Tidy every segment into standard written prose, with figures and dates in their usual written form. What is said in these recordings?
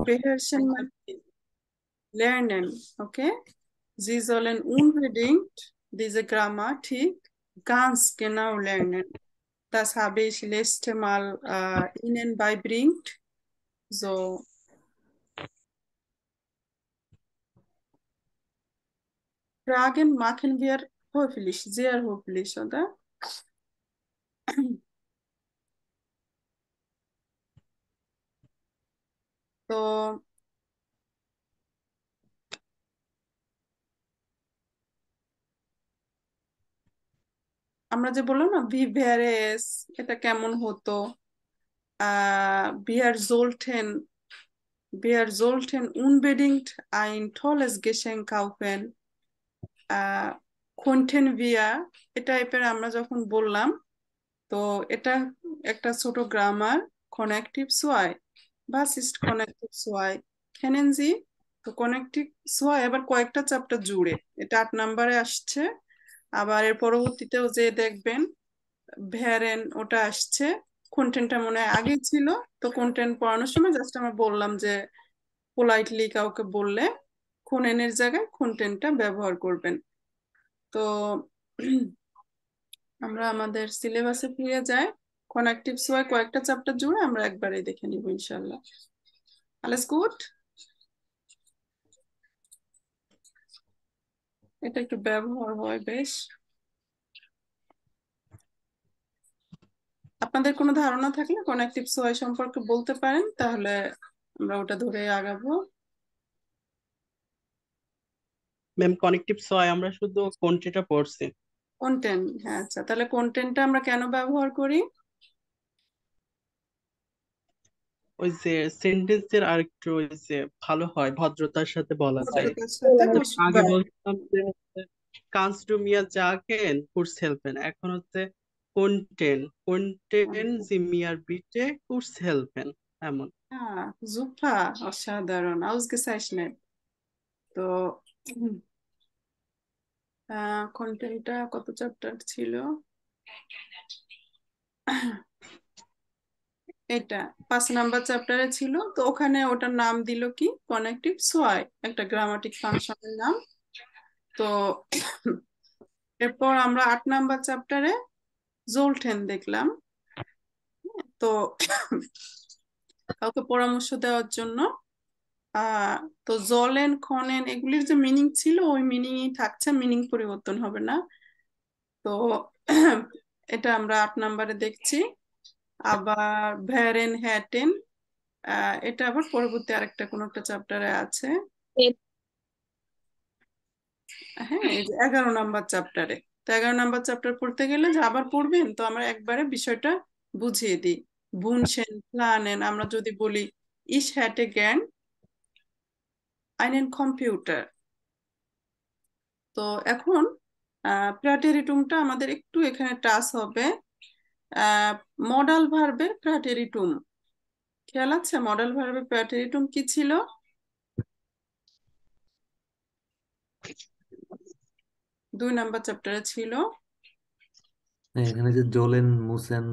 beherrschen mal lernen, okay? Sie sollen unbedingt diese Grammatik ganz genau lernen. Das habe ich letzte Mal Ihnen beibringt. So. Fragen machen wir höflich, sehr höflich, oder? তো আমরা যে বললাম না ভিভ্যারেস এটা কেমন হতো wir sollten unbedingt ein tolles Geschenk kaufen konnten wir এই টাইপের আমরা যখন বললাম তো এটা একটা ছোট গ্রামার কনেক্টিভ সোয়াই was ist কনেক্টিভ সোয়াই kennen Sie তো কনেক্টিভ সোয়াই আবার কয়েকটা চ্যাপ্টার জুড়ে এটা 8 নম্বরে আসছে আবার এর পরবর্তীতেও যে দেখবেন ভ্যারেন ওটা আসছে কন্টেন্টটা মনে হয় আগে ছিল তো কন্টেন্ট পড়ানোর সময় জাস্ট আমরা বললাম যে পোলাইটলি কাউকে বললে কোনেনের জায়গায় কন্টেন্টটা ব্যবহার করবেন তো আমরা আমাদের সিলেবাসে ফিরে যাই কনেক্টিভ সোয়াই কয়েকটা চ্যাপ্টার জুড়ে আমরা একবারেই দেখে নিব ইনশাআল্লাহ alles gut এটা একটু ব্যবহার হয় বেশ আপনাদের কোনো ধারণা থাকলে কনেক্টিভ সোয়াই সম্পর্কে বলতে পারেন তাহলে আমরা ওটা ধরে আগাবো ম্যাম কনেক্টিভ সোয়াই আমরা শুধু কোনটা পড়ছি কন্টেন্ট হ্যাঁ আচ্ছা তাহলে কন্টেন্টটা আমরা কেন ব্যবহার করি ওই যে সেন্টেন্সের আরেকটু ওই যে ভালো হয় ভদ্রতার সাথে বলা যায় ভদ্রতার সাথে আগে বলতাম যে কানস্ট টু মিয়া জাকেন কুরস হেল্পেন এখন হচ্ছে কোনটেন জি মিয়ার বিটে কুরস হেল্পেন এমন super অসাধারণ ausgezeichnet তো কন্টেন্টটা কত চ্যাপ্টার ছিল এটা 5 নাম্বার চ্যাপ্টারে ছিল তো ওখানে ওটার নাম দিল কি কনেক্টিভ সোয়াই একটা গ্রামাটিক ফাংশনের নাম তো এরপর আমরা 8 নাম্বার চ্যাপ্টারে জোলটেন দেখলাম তো কাউকে পরামর্শ দেওয়ার জন্য তো জলেন খনেন এগুলির যে মিনিং ছিল ওই মিনিংই থাকছে মিনিং পরিবর্তন হবে না তো এটা আমরা 8 নাম্বারে দেখছি আবার ভ্যারেন হ্যাটেন এটা আবার পরবর্তী আরেকটা কোন একটা চ্যাপ্টারে আছে হ্যাঁ এই যে 11 নাম্বার চ্যাপ্টারে তো 11 নাম্বার চ্যাপ্টার পড়তে গেলে যে আবার পড়বেন তো আমরা একবারে বিষয়টা বুঝিয়ে দিই বুনশেন প্লানেন আমরা যদি বলি ich hätte gern einen Computer তো এখন প্রাটেরিটুমটা আমাদের একটু এখানে টাচ হবে মডাল ভার্বের প্রাটেরিটুম খেয়াল আছে মডাল ভার্বের প্রাটেরিটুম কি ছিল 2 নাম্বার চ্যাপ্টারে ছিল এখানে যে জলেন মুসেন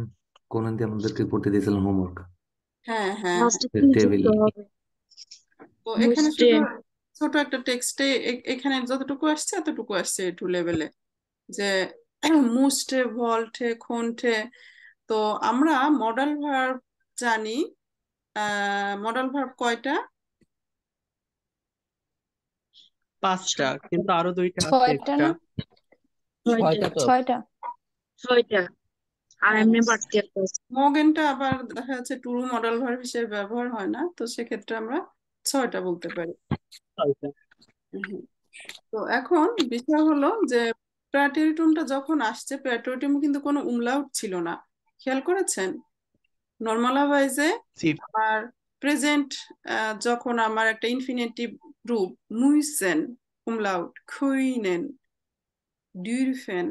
কোনেন দিয়ে আমাদেরকে করতে দিয়েছিলেন হোমওয়ার্ক হ্যাঁ হ্যাঁ টেবিল তো এখানে শুধু ছোট একটা টেক্সটে এখানে যতটুকু আসছে এতটুকু আসছে টু লেভেলে যে মুস্টে ভল্টে খন্টে তো আমরা মডাল ভার্ব জানি মডাল ভার্ব কয়টা 5টা কিন্তু আরো 2টা আছে 6টা একটা না 6টা আর এমনি বাড়তি একটা আছে। মগেনটা আবার দেখা যাচ্ছে টুরু মডেল ভার্ব হিসেবে ব্যবহার হয় না তো সেক্ষেত্রে আমরা 6টা বলতে পারি 6টা। তো এখন বিষয় হলো যে প্রাটেরিটুমটা যখন আসছে প্রাটেরিটুমে কিন্তু কোনো উমলাউট ছিল না খেয়াল করেছেন নর্মালাইজে জি আর প্রেজেন্ট যখন আমার একটা ইনফিনিটিভ রূপ মুইসেন উমলাউট খুইনেন ডিউরফেন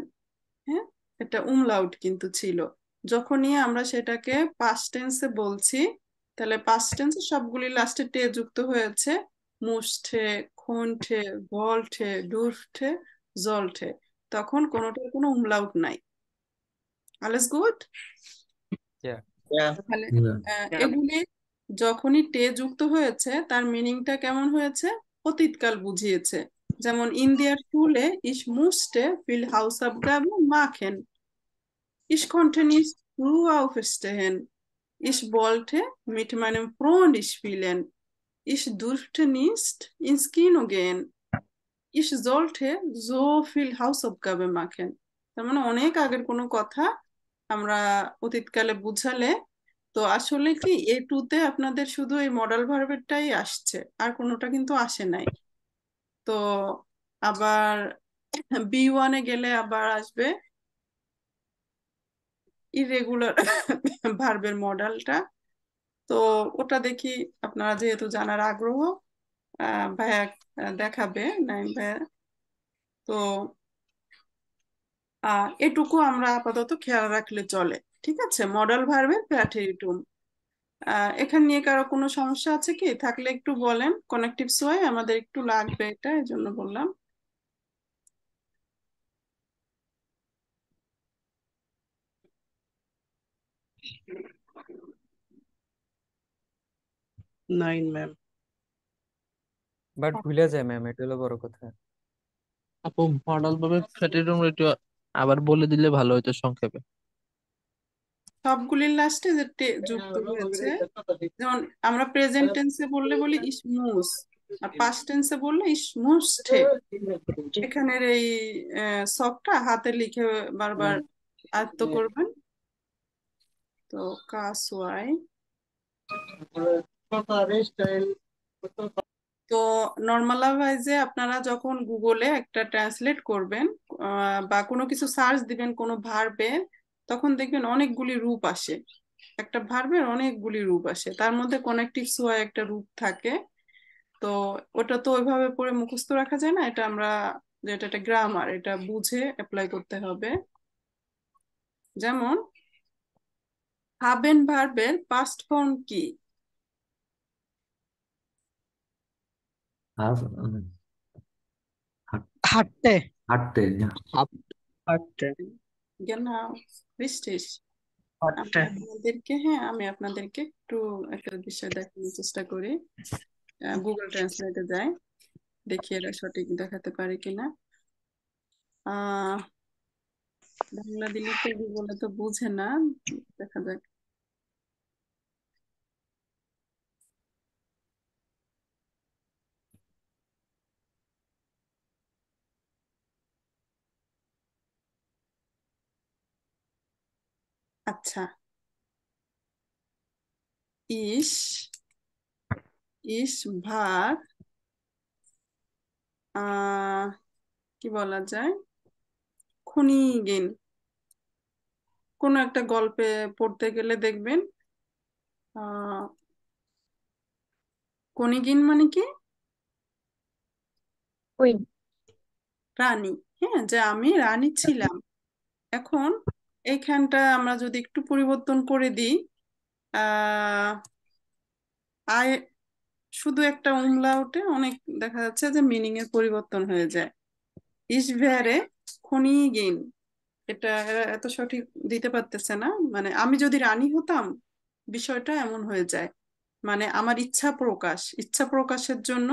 হ্যাঁ এটা উমলাউট কিন্তু ছিল যখনই আমরা সেটাকে পাস্ট টেন্সে বলছি তাহলে পাস্ট টেন্সে সবগুলি লাস্টে টে যুক্ত হয়েছে মুষ্ঠে খন্ঠে ভল্ঠে ডুরফঠে জলঠে তখন কোনোটার কোনো উমলাউট নাই alles gut তাহলে এগুলি যখনই টে যুক্ত হয়েছে তার মিনিংটা কেমন হয়েছে, অতীতকাল বুঝিয়েছে। যেমন ইন্ডিয়ার স্কুলে ইস মুসটে ফিল হাউস অফ গাবে মাখেন, ইস konnte nicht Ruhe aufstehen, ich wollte mit meinem Freund spielen, ich durfte nicht ins Kino gehen, ich sollte so viel Hausaufgabe machen। তার মানে অনেক আগের কোনো কথা আমরা অতীতকালে বুঝালে, তো আসলে কি এ টুতে আপনাদের শুধু এই মডাল ভার্বেরটাই আসছে, আর কোনোটা কিন্তু আসে নাই। তো আবার বি1-এ গেলে আবার আসবে ইরেগুলার ভার্বের মডেলটা। তো ওটা দেখি, আপনারা যেহেতু জানার আগ্রহ, ভাইয়া দেখাবে নাইম ভাইয়া। তো এটুকু আমরা আপাতত খেয়াল রাখলে চলে। ঠিক আছে, মডেল ভার্বের প্যাটেরিটুম। এখান নিয়ে কারো কোনো সমস্যা আছে কি? থাকলে একটু বলেন। কানেক্টিভ সোয়াই আমাদের একটু লাগবে, এটা এই জন্য বললাম। Nine ma'am. বাট ভুলে যায় ম্যাম, এটা হলো বড় কথা। আপু মডেল ভাবে প্ল্যাটিনাম একটু আবার বলে দিলে ভালো হতো সংক্ষেপে। সবগুলির লাস্টে যে যুক্ত হয়েছে, যেমন আমরা প্রেজেন্ট টেন্সে বললে বলি ইস মুস, আর পাস্ট টেন্সে বললে ইস মুসঠে। এখানের এই শখটা হাতে লিখে বারবার আয়ত্ত করবেন। তো কাসওয়াই। তো নর্মালাইজে আপনারা যখন গুগলে একটা ট্রান্সলেট করবেন বা কোনো কিছু সার্চ দিবেন কোনো ভার্বে, তখন দেখবেন অনেকগুলি রূপ আসে। একটা ভার্বের অনেকগুলি রূপ আসে, তার মধ্যে কানেক্টিভ সোয়াই একটা রূপ থাকে। তো ওটা তো ওইভাবে পড়ে মুখস্থ রাখা যায় না, এটা আমরা যেটা একটা গ্রামার, এটা বুঝে অ্যাপ্লাই করতে হবে। যেমন হাবেন ভার্বের পাস্ট ফর্ম কি? আর হাঁটতে হাঁটতে। হাঁটতে। Genau, richtig। হাঁটতে। আমি আপনাদেরকে একটু একটা বিষয় দেখানোর চেষ্টা করি। গুগল ট্রান্সলেটে যাই, দেখি এরা সঠিক দেখাতে পারে কিনা। বাংলা দিলে তো গুগলে তো বুঝে না, দেখা যাক। আচ্ছা, ইস ইস ভার কি বলা যায়, খনিগিন। কোনো একটা গল্পে পড়তে গেলে দেখবেন খনিগিন মানে কি? কুইন। রানী। হ্যাঁ, যে আমি রানী ছিলাম। এখন এইখানটা আমরা যদি একটু পরিবর্তন করে দিই, আয় শুধু একটা উমলাউটে অনেক দেখা যাচ্ছে যে মিনিং এর পরিবর্তন হয়ে যায়। ইস ভ্যারে খনিগিন, এটা এরা এত সঠিক দিতে পারতেছে না। মানে আমি যদি রানী হতাম, বিষয়টা এমন হয়ে যায়। মানে আমার ইচ্ছা প্রকাশের জন্য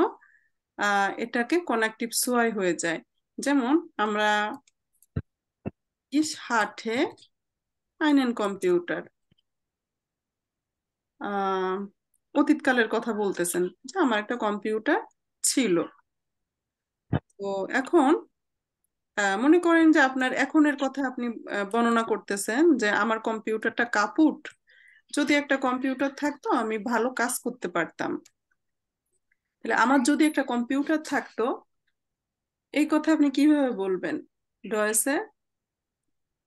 এটাকে কানেক্টিভ সোয়াই হয়ে যায়। যেমন আমরা ইস হাটে আইনেন কম্পিউটার, অতীতকালের কথা বলতেছেন যে আমার একটা কম্পিউটার ছিল। তো এখন মনে করেন যে আপনার এখনের কথা আপনি বর্ণনা করতেছেন যে আমার কম্পিউটারটা কাপুট, যদি একটা কম্পিউটার থাকতো আমি ভালো কাজ করতে পারতাম। তাহলে আমার যদি একটা কম্পিউটার থাকতো, এই কথা আপনি কিভাবে বলবেন? ডয়েসে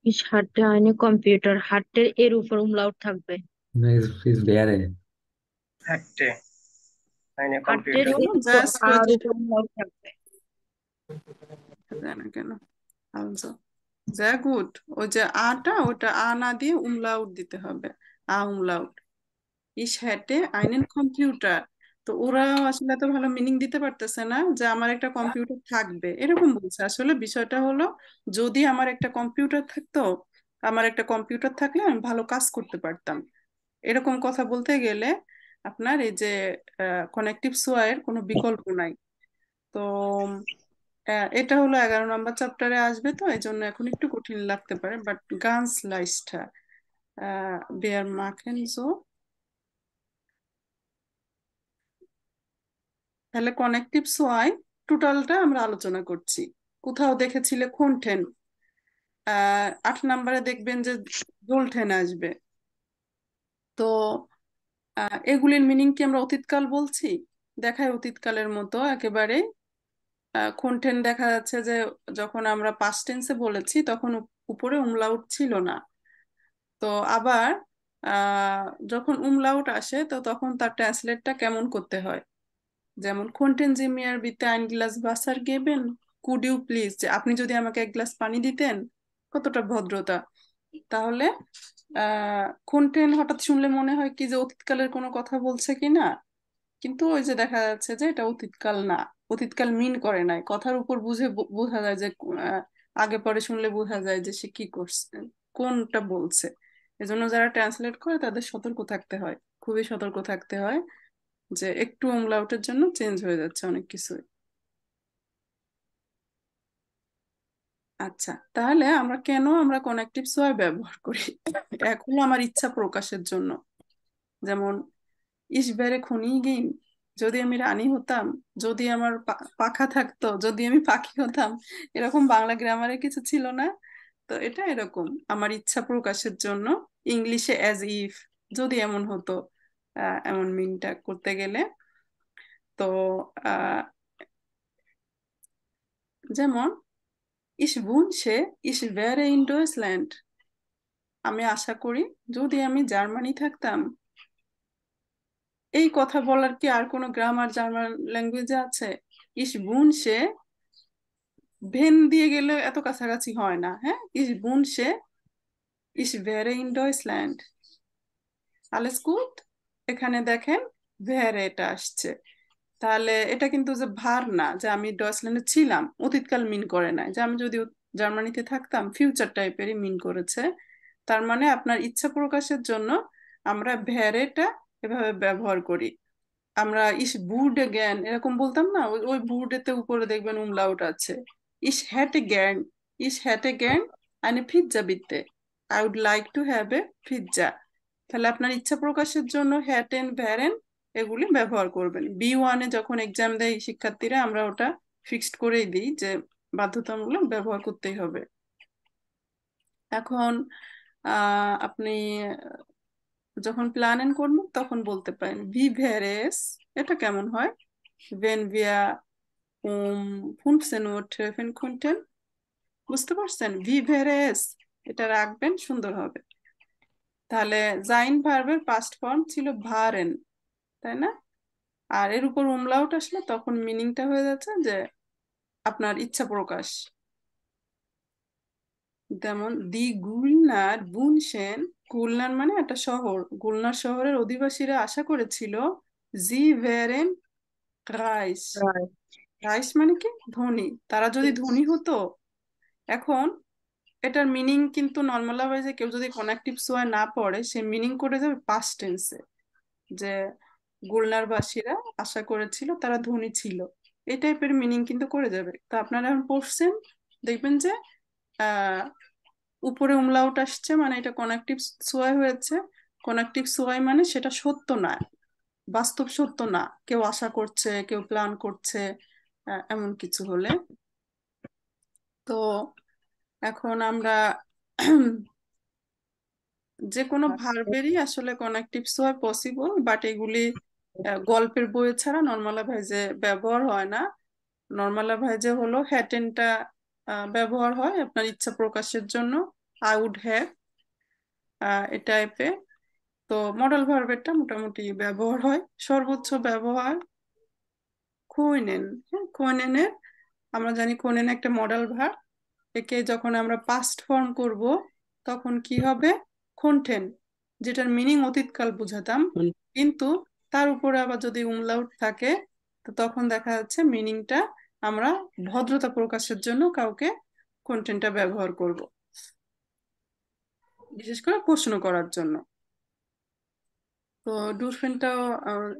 ইস হাটে আইনে কম্পিউটার, হাটের এর উপর umlaut থাকবে। ইস বেয়ারে। হাঁটতে। আইনে হাটের কম্পিউটার। এর উপর জাস্ট আর উপর umlaut থাকবে। না কেন, আলজো যা গুড। ওই যে আটা, ওটা আ না দিয়ে উমলাউট দিতে হবে, উমলাউট। ইস হ্যাটে আইনেন কম্পিউটার। তো ওরা আসলে এত ভালো মিনিং দিতে পারতেছে না যে আমার একটা কম্পিউটার থাকবে, এরকম বলছে। আসলে বিষয়টা হলো, যদি আমার একটা কম্পিউটার থাকতো, আমার একটা কম্পিউটার থাকলে আমি ভালো কাজ করতে পারতাম, এরকম কথা বলতে গেলে আপনার এই যে কানেক্টিভ সোয়াইয়ের কোনো বিকল্প নাই। তো এটা হলো 11 নম্বর চ্যাপ্টারে আসবে, তো এই জন্য এখন একটু কঠিন লাগতে পারে, বাট গান্স লাইস্টা বেয়ার মাখেন সো। তাহলে কানেক্টিভ সোয়াই টোটালটা আমরা আলোচনা করছি। কোথাও দেখেছিলে কোনঠেন, 8 নম্বরে দেখবেন যে দোলঠেন আসবে। তো এগুলির মিনিং কি আমরা অতীতকাল বলছি? দেখায় অতীতকালের মতো একেবারে। কোনঠেন দেখা যাচ্ছে যে যখন আমরা পাস্ট টেন্সে বলেছি তখন উপরে উমলাউট ছিল না। তো আবার যখন উমলাউট আসে তো তখন তার ট্রান্সলেটটা কেমন করতে হয়, যেমন কোনটেন জি মিয়ার বিতে আইন গ্লাস বাসার গেবেন, কুড ইউ প্লিজ, যে আপনি যদি আমাকে এক গ্লাস পানি দিতেন, কতটা ভদ্রতা। তাহলে কোনটেন হঠাৎ শুনলে মনে হয় কি যে অতীতকালের কোনো কথা বলছে কি না, কিন্তু ওই যে দেখা যাচ্ছে যে এটা অতীতকাল না, অতীতকাল মিন করে নাই। কথার উপর বোঝা যায় যে আগে পরে শুনলে বোঝা যায় যে সে কি করছে, কোনটা বলছে। এজন্য যারা ট্রান্সলেট করে তাদের সতর্ক থাকতে হয়, খুবই সতর্ক থাকতে হয় যে একটু umlaut-এর জন্য চেঞ্জ হয়ে যাচ্ছে অনেক কিছু। আচ্ছা, তাহলে আমরা কানেক্টিভ সোয়াই ব্যবহার করি? এক হলো আমার ইচ্ছা প্রকাশের জন্য, যেমন ইসবেরে খুনিগিন, যদি আমি রানী হতাম, যদি আমার পাখা থাকতো, যদি আমি পাখি হতাম, এরকম বাংলা গ্রামারে কিছু ছিল না। তো এটা এরকম আমার ইচ্ছা প্রকাশের জন্য। ইংলিশে অ্যাজ ইফ, যদি এমন হতো, এমন মিনটা করতে গেলে। তো আহ, যেমন Ich wünsche, ich wäre in Deutschland. আমি আশা করি যদি আমি জার্মানি থাকতাম। এই কথা বলার কি আর কোনো গ্রামার জার্মান ল্যাঙ্গুয়েজে আছে? Ich wünsche ভেন দিয়ে গেলে এত কাছাকাছি হয় না, হ্যাঁ? Ich wünsche, ich wäre in Deutschland. alles gut? এখানে দেখেন wäre এটা আসছে। তাহলে এটা কিন্তু যে ভার না যে আমি ডয়েচল্যান্ডে ছিলাম, অতীতকাল মিন করে নাই। যে আমি যদি জার্মানিতে থাকতাম, ফিউচার টাইপেরই মিন করেছে। তার মানে আপনার ইচ্ছা প্রকাশের জন্য আমরা ভ্যারেটা এভাবে ব্যবহার করি। আমরা ইস বুডে জ্ঞান এরকম বলতাম না, ওই ওই বুডেতে উপরে দেখবেন umlaut আছে। ইস হ্যাটে জ্ঞান, ইস হ্যাটে জ্ঞান eine Pizza bitte, I would like to have a pizza। তাহলে আপনার ইচ্ছা প্রকাশের জন্য হ্যাটেন ভ্যারেন এগুলি ব্যবহার করবেন। B1-এ যখন এক্সাম দেয় শিক্ষার্থীরা, আমরা ওটা ফিক্সড করেই দিই যে বাধ্যতামূলক ব্যবহার করতেই হবে। এখন আপনি যখন প্ল্যান করবেন তখন বলতে পারেন ভি ভ্যারেস। এটা কেমন হয়? wenn wir um 15 Uhr treffen könnten। বুঝতে পারছেন? ভি ভ্যারেস এটা রাখবেন, সুন্দর হবে। তাহলে জাইন ভার্বের পাস্ট ফর্ম ছিল ভারেন, তাই না? আর এর উপর umlaut আসলে তখন মিনিংটা হয়ে যাচ্ছে যে আপনার ইচ্ছা প্রকাশ। যেমন দি গুলনার বুনশেন, গুলনার মানে একটা শহর, গুলনার শহরের অধিবাসীরা আশা করেছিল জি ভেরেন রাইস। Right. রাইস মানে কি? ধনী। তারা যদি ধনী হতো। এখন এটার মিনিং কিন্তু নর্মাল ওয়াইজে কেউ যদি কানেক্টিভ সোয়াই না পড়ে, সে মিনিং করে যাবে পাস্ট টেন্সে, যে গুলনারবাসীরা আশা করেছিল তারা ধনী ছিল। এই টাইপের মিনিং কিন্তু করে যাবে। তো আপনারা এখন পড়ছেন, দেখবেন যে আহ উপরে umlaut আসছে, মানে এটা কানেক্টিভ সোয়াই হয়েছে। কানেক্টিভ সোয়াই মানে সেটা সত্য না, বাস্তব সত্য না, কেউ আশা করছে, কেউ প্ল্যান করছে, এমন কিছু হলে। তো এখন আমরা যে কোনো ভার্বেরই আসলে কানেক্টিভ সোয়াই পসিবল, বাট এগুলি গল্পের বই ছাড়া নর্মাল ভাইজে ব্যবহার হয় না। নর্মাল ভাইজে হলো হ্যাটেনটা ব্যবহার হয় আপনার ইচ্ছা প্রকাশের জন্য, আই উড হ্যাভ এই টাইপে। তো মডেল ভার্বেরটা মোটামুটি ব্যবহার হয়। সর্বোচ্চ ব্যবহার কোইনেন। হ্যাঁ, কোইনেনের আমরা জানি কোইনেন একটা মডেল ভার্ব। একে যখন আমরা পাস্ট ফর্ম করব তখন কি হবে? কোনটেন, যেটার মিনিং অতীতকাল বোঝাতাম, কিন্তু তার উপরে আবার যদি umlaut থাকে তো তখন দেখা যাচ্ছে মিনিংটা আমরা ভদ্রতা প্রকাশের জন্য কাউকে কোনটেনটা ব্যবহার করব, বিশেষ করে প্রশ্ন করার জন্য। তো ডুরফেনটাও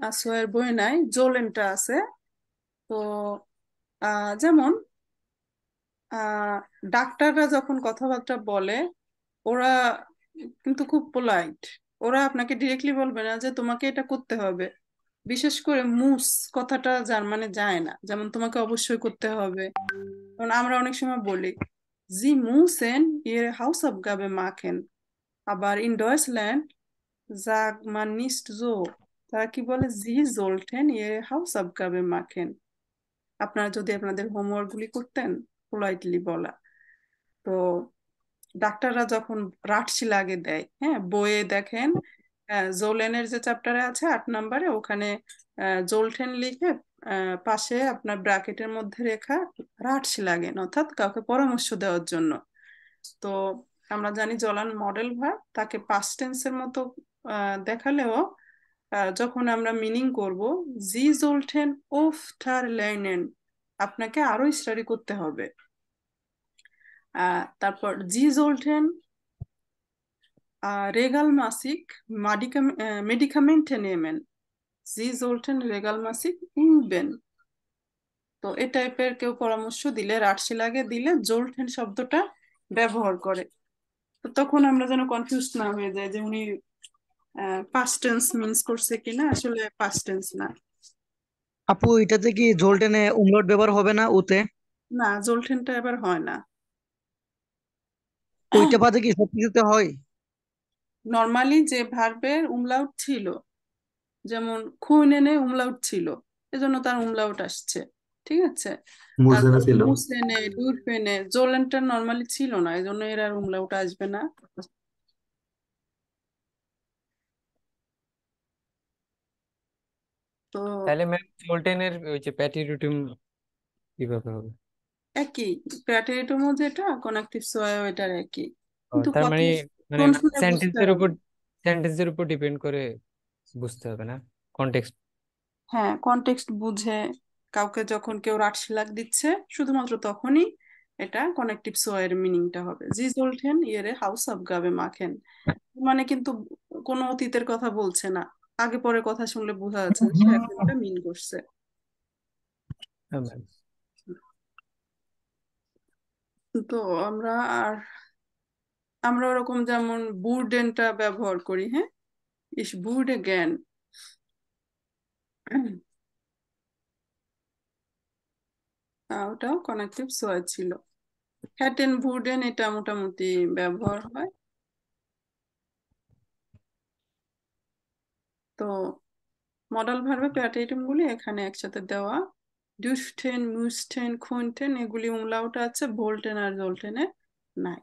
আসোয়ার বই নাই, জোলেনটা আছে। তো যেমন আহ ডাক্তাররা যখন কথাবার্তা বলে, ওরা কিন্তু খুব পোলাইট। ওরা আপনাকে ডিরেক্টলি বলবে না যে তোমাকে এটা করতে হবে। বিশেষ করে মুস কথাটা জার্মানে যায় না, যেমন তোমাকে অবশ্যই করতে হবে। কারণ আমরা অনেক সময় বলি জি মুসেন ihre Hausaufgabe machen, আবার in Deutschland sagt man nicht so, তারা কি বলে জি sollten ihre Hausaufgabe machen। আপনারা যদি আপনাদের হোমওয়ার্ক গুলি করতেন, পোলাইটলি বলা। তো ডাক্তাররা যখন রাটসি লাগে দেয়, হ্যাঁ, বইয়ে দেখেন জোলেনের যে চ্যাপ্টারে আছে 8 নম্বরে, ওখানে জোলটেন লিখে পাশে আপনার ব্র্যাকেটের মধ্যে রেখা রাটসি লাগেন, অর্থাৎ কাউকে পরামর্শ দেওয়ার জন্য। তো আমরা জানি জলান মডেল ভার্ব, তাকে পাস্ট টেন্সের মতো দেখালেও যখন আমরা মিনিং করব জি জোলটেন ওফটার লের্নেন, আপনাকে আরো স্টাডি করতে হবে। তারপর জি জোলটেন regelmäßig Medikamente nehmen, sie sollten regelmäßig üben। তো এই টাইপের কেউ পরামর্শ দিলে, রাটসি লাগে দিলে জোলটেন শব্দটা ব্যবহার করে। তো তখন আমরা যেন কনফিউজ না হয়ে যায় যে উনি পাস্ট টেন্স মিন্স করছে কিনা, আসলে পাস্ট টেন্স না। আপু এটাতে কি জোলটেনে উমলাউট ব্যবহার হবে না ওতে? না, জোলটেনটা এবার হয় না। ওইটা বাদে কি সবকিছুতে হয়? নর্মালি যে ভার্বের উমলাউট ছিল, যেমন খুইনেনে উমলাউট ছিল, এজন্য তার উমলাউট আসছে, ঠিক আছে। মুসেনে তারপর ছিল। মুসেনে ডুরফেনে জোলেনটা নর্মালি ছিল না, এজন্য এর আর উমলাউট আসবে না। তো তাহলে ম্যাম জোলটেনের ওই যে প্যাটিরুটিম কিভাবে হবে? একই, প্যাটেরিটমও যেটা কনেকটিভ সোয়াও এটার একই, কিন্তু তার কথা মানে মানে টোন শুনে বুঝতে সেন্টেন্সের হবে। উপর সেন্টেন্সের উপর ডিপেন্ড করে বুঝতে হবে না, কনটেক্সট। হ্যাঁ, কনটেক্সট বুঝে কাউকে যখন কেউ রাটশিলাক দিচ্ছে, শুধুমাত্র তখনই এটা কনেকটিভ সোয়ার মিনিংটা হবে জি জোলটেন ইয়েরে হাউস অফ গাবে মাখেন। মানে কিন্তু কোনো অতীতের কথা বলছে না, আগে পরে কথা শুনলে বোঝা যাচ্ছে যে সে এখন এটা মিন করছে। হ্যাঁ ম্যাম। তো আমরা আর আমরা ওরকম যেমন বুর্ডেনটা ব্যবহার করি, হ্যাঁ, ইস বুর্ডে জ্ঞান, ওটাও কানেক্টিভ সোয়ার ছিল। হ্যাটেন বুর্ডেন এটা মোটামুটি ব্যবহার হয়। তো মডাল ভার্বে প্যাটেটিম গুলি এখানে একসাথে দেওয়া। ডুস্টেন মুস্টেন খুনটেন এগুলি উমলাউট আছে, ভোল্টেন আর জোলটেনে নাই।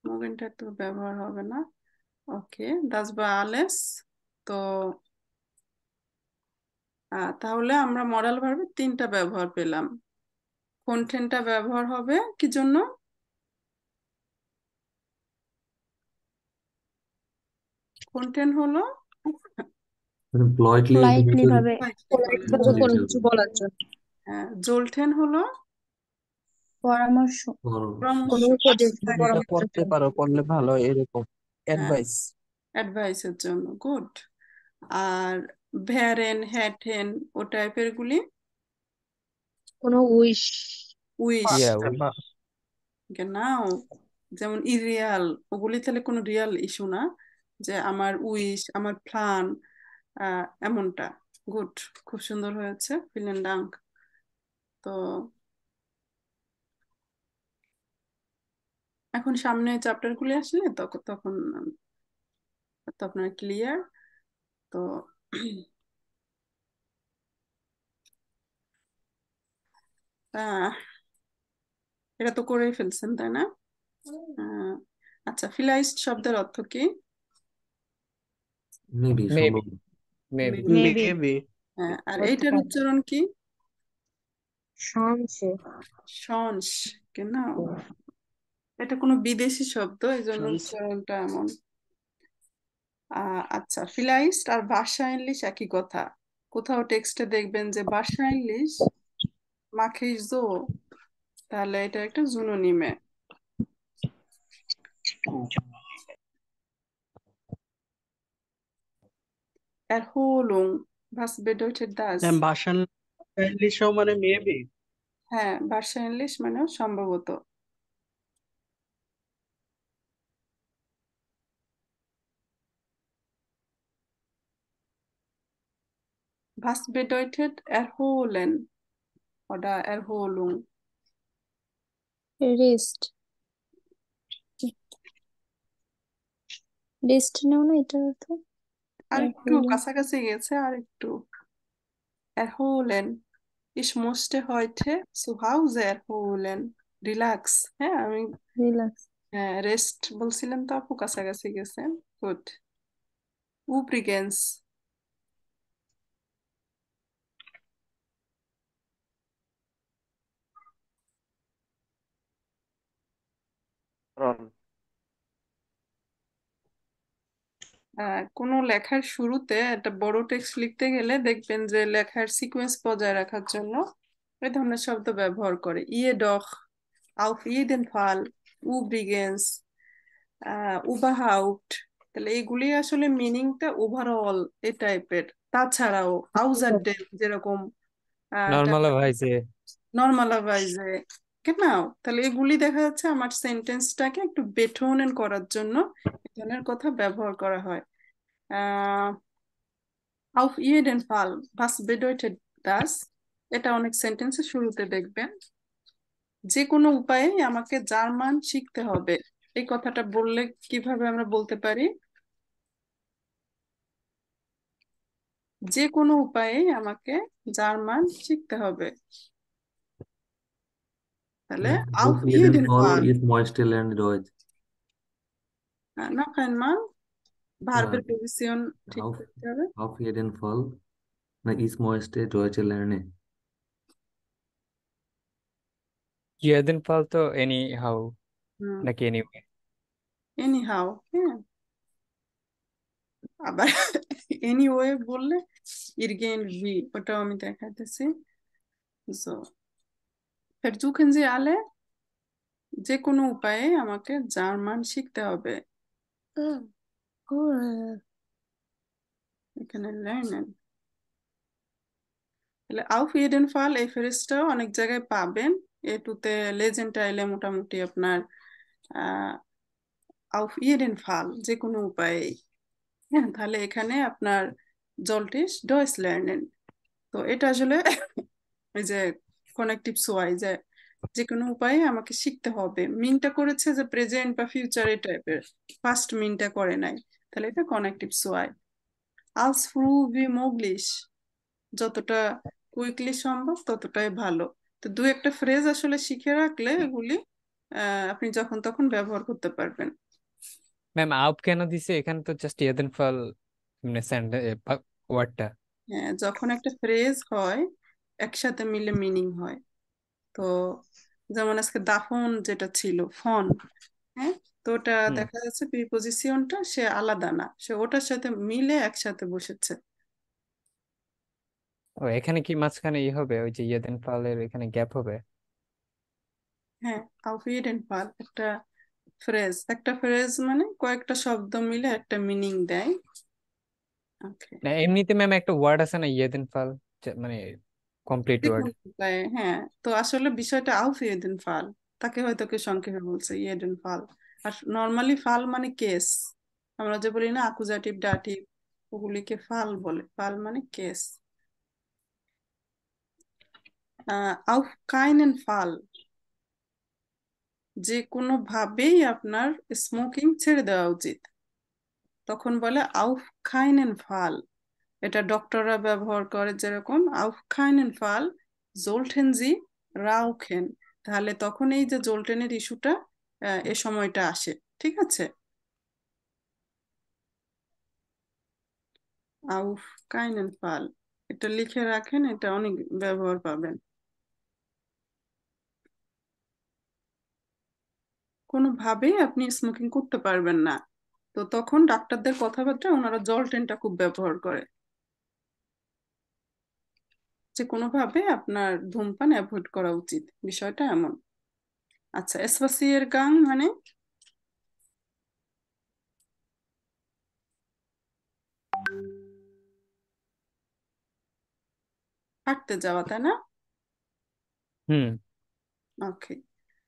মোগেনটা তো ব্যবহার হবে না। ওকে, দাস বা আলেস। তো তাহলে আমরা মডাল ভার্বে 3টা ব্যবহার পেলাম। কন্টেন্টটা ব্যবহার হবে কি জন্য? কন্টেন্ট হলো মানে politely পোলাইটলি জিনিসের ভাবে পোলাইট ভাবে বুঝাইতে কোনো হবে। কিছু বলার জন্য। হ্যাঁ, জোলটেন হলো পরামর্শ, পরামর্শ, কোনো উপদেশ বা হ্যাঁ, এটা পরামর্শের করতে জন্য। পারো, করলে ভালো হয়, এরকম অ্যাডভাইস। অ্যাডভাইসের জন্য, গুড। আর ভ্যারেন হ্যাটেন ও টাইপের গুলি কোনো উইশ, উইশ, ইয়া নাও যেমন ইরিয়াল, ওগুলি তাহলে কোনো রিয়াল ইস্যু না, যে আমার উইশ, আমার প্ল্যান, এমনটা। গুড, খুব সুন্দর হয়েছে, ভিলেন ডাঙ্ক। তো এখন সামনে চ্যাপ্টার গুলি আসলে তখন তখন তো আপনার ক্লিয়ার। তো আহ, এটা তো করেই ফেলছেন তাই না? আহ, আচ্ছা, ফিলাইস্ট শব্দের অর্থ কি? মেবি মেবি সম্ভব। Maybe maybe, maybe. হ্যাঁ, আর হতে এইটার পারে, উচ্চারণ কি? সংশয়। শনস, কেন? এটা কোনো বিদেশি শব্দ, এই জন্য উচ্চারণটা এমন। আচ্ছা, ফিলাইস্ট আর ভাষা ইংলিশ একই কথা। কোথাও টেক্সটে দেখবেন যে ভাষা ইংলিশ মাখিস জো, তাহলে এটা একটা জুনোনিমে। Erholung. Was bedeutet das? wahrscheinlich মানে মেবি। হ্যাঁ, wahrscheinlich মানে সম্ভবত। Was bedeutet erholen oder Erholung? Rest rest নেও না এটার অর্থ আর একটু erholen কাছাকাছি গেছে, আর একটু। Erholen. Ich musste heute zu Hause erholen. Relax. হ্যাঁ, আমি রিল্যাক্স রেস্ট বলছিলাম তো আপু, কাছাকাছি গেছে। গুড। Übrigens. কোনো লেখার শুরুতে একটা বড় টেক্সট লিখতে গেলে দেখবেন যে লেখার সিকোয়েন্স বজায় রাখার জন্য এই ধরনের শব্দ ব্যবহার করে। jedoch, auf jeden Fall, übrigens, überhaupt। তাহলে এইগুলি আসলে মিনিংটা ওভারঅল এই টাইপের। তাছাড়াও außerdem যেরকম নর্মালাইজে নর্মালাইজে, কেনাও। তাহলে এগুলি দেখা যাচ্ছে আমার সেন্টেন্সটাকে একটু বেটোনেন করার জন্য এই ধরনের কথা ব্যবহার করা হয়। Auf jeden Fall, was bedeutet das? এটা অনেক সেন্টেন্সের শুরুতে দেখবেন। যে কোনো উপায়ে আমাকে জার্মান শিখতে হবে, এই কথাটা বললে কিভাবে আমরা বলতে পারি? যে কোনো উপায়ে আমাকে জার্মান শিখতে হবে। তাহলে auf Auf jeden jeden Fall, Fall। ich möchte lernen Deutsch. noch einmal, ভার্বের আহ, পজিশন ঠিক Auf, করতে হবে। auf jeden Fall, না ich möchte Deutsch lernen. jeden Fall তো এনি হাউ হুম, নাকি এনিওয়ে anyhow, হ্যাঁ। আবার anyway বললে irgendwie, ওটাও আমি দেখাইতেছি। So, versuchen Sie alle, যে কোনো উপায়ে আমাকে জার্মান শিখতে হবে। এখানে lernen। তাহলে auf jeden Fall এই ফ্রেজটাও অনেক জায়গায় পাবেন। এটুতে লেজেন্ড আইলে মোটামুটি আপনার auf jeden Fall যে কোনো উপায়ে। হ্যাঁ, তাহলে এখানে আপনার জলটিস ডয়েস lernen। তো এটা আসলে এই যে কানেক্টিভ সোয়াই, যে যে কোনো উপায়ে আমাকে শিখতে হবে। মিনটা করেছে যে প্রেজেন্ট বা ফিউচার এই টাইপের, ফার্স্ট মিনটা করে নাই, তাহলে এটা কানেক্টিভ সোয়াই। als früh wie möglich, যতটা কুইকলি সম্ভব ততটাই ভালো। তো দু একটা ফ্রেজ আসলে শিখে রাখলে এগুলি আপনি যখন তখন ব্যবহার করতে পারবেন। ম্যাম আউপ কেন দিছে এখানে? তো জাস্ট jeden Fall মানে ওয়ার্ডটা। হ্যাঁ, যখন একটা ফ্রেজ হয় একসাথে মিলে মিনিং হয়। তো যেমন আজকে দাফন যেটা ছিল ফন, হ্যাঁ, তো ওটা হুম। দেখা যাচ্ছে প্রিপোজিশনটা সে আলাদা না, সে ওটার সাথে মিলে একসাথে বসেছে। ও এখানে কি মাঝখানে ই হবে, ওই যে jeden Fall এর এখানে গ্যাপ হবে? হ্যাঁ, auf jeden Fall একটা ফ্রেজ মানে কয়েকটা শব্দ মিলে একটা মিনিং দেয়। ওকে, না এমনিতে ম্যাম একটা ওয়ার্ড আছে না jeden Fall, মানে কমপ্লিট ওয়ার্ড। দেখুন উপায়ে, হ্যাঁ। তো আসলে বিষয়টা auf jeden Fall, তাকে হয়তো কেউ সংক্ষেপে বলছে jeden Fall। আর নর্মালি ফাল মানে কেস, আমরা যে বলি না অ্যাকুজাটিভ ডাটিভ, ওগুলিকে ফাল বলে। ফাল মানে কেস। auf keinen Fall, যে কোনো ভাবেই আপনার স্মোকিং ছেড়ে দেওয়া উচিত, তখন বলে auf keinen Fall। এটা ডক্টররা ব্যবহার করে, যেরকম auf keinen Fall sollten Sie rauchen। তাহলে তখন এই যে জোলটেনের ইস্যুটা এ সময়টা আসে, ঠিক আছে। auf keinen Fall এটা লিখে রাখেন, এটা অনেক ব্যবহার পাবেন। কোনোভাবেই আপনি স্মোকিং করতে পারবেন না, তো তখন ডাক্তারদের কথাবার্তা ওনারা জলটেনটা খুব ব্যবহার করে, যে কোনোভাবে আপনার ধূমপান অ্যাভয়েড করা উচিত, বিষয়টা এমন। আচ্ছা, স্পাসিয়ের গাং মানে হাঁটতে যাওয়া, তাই না? হুম। ওকে।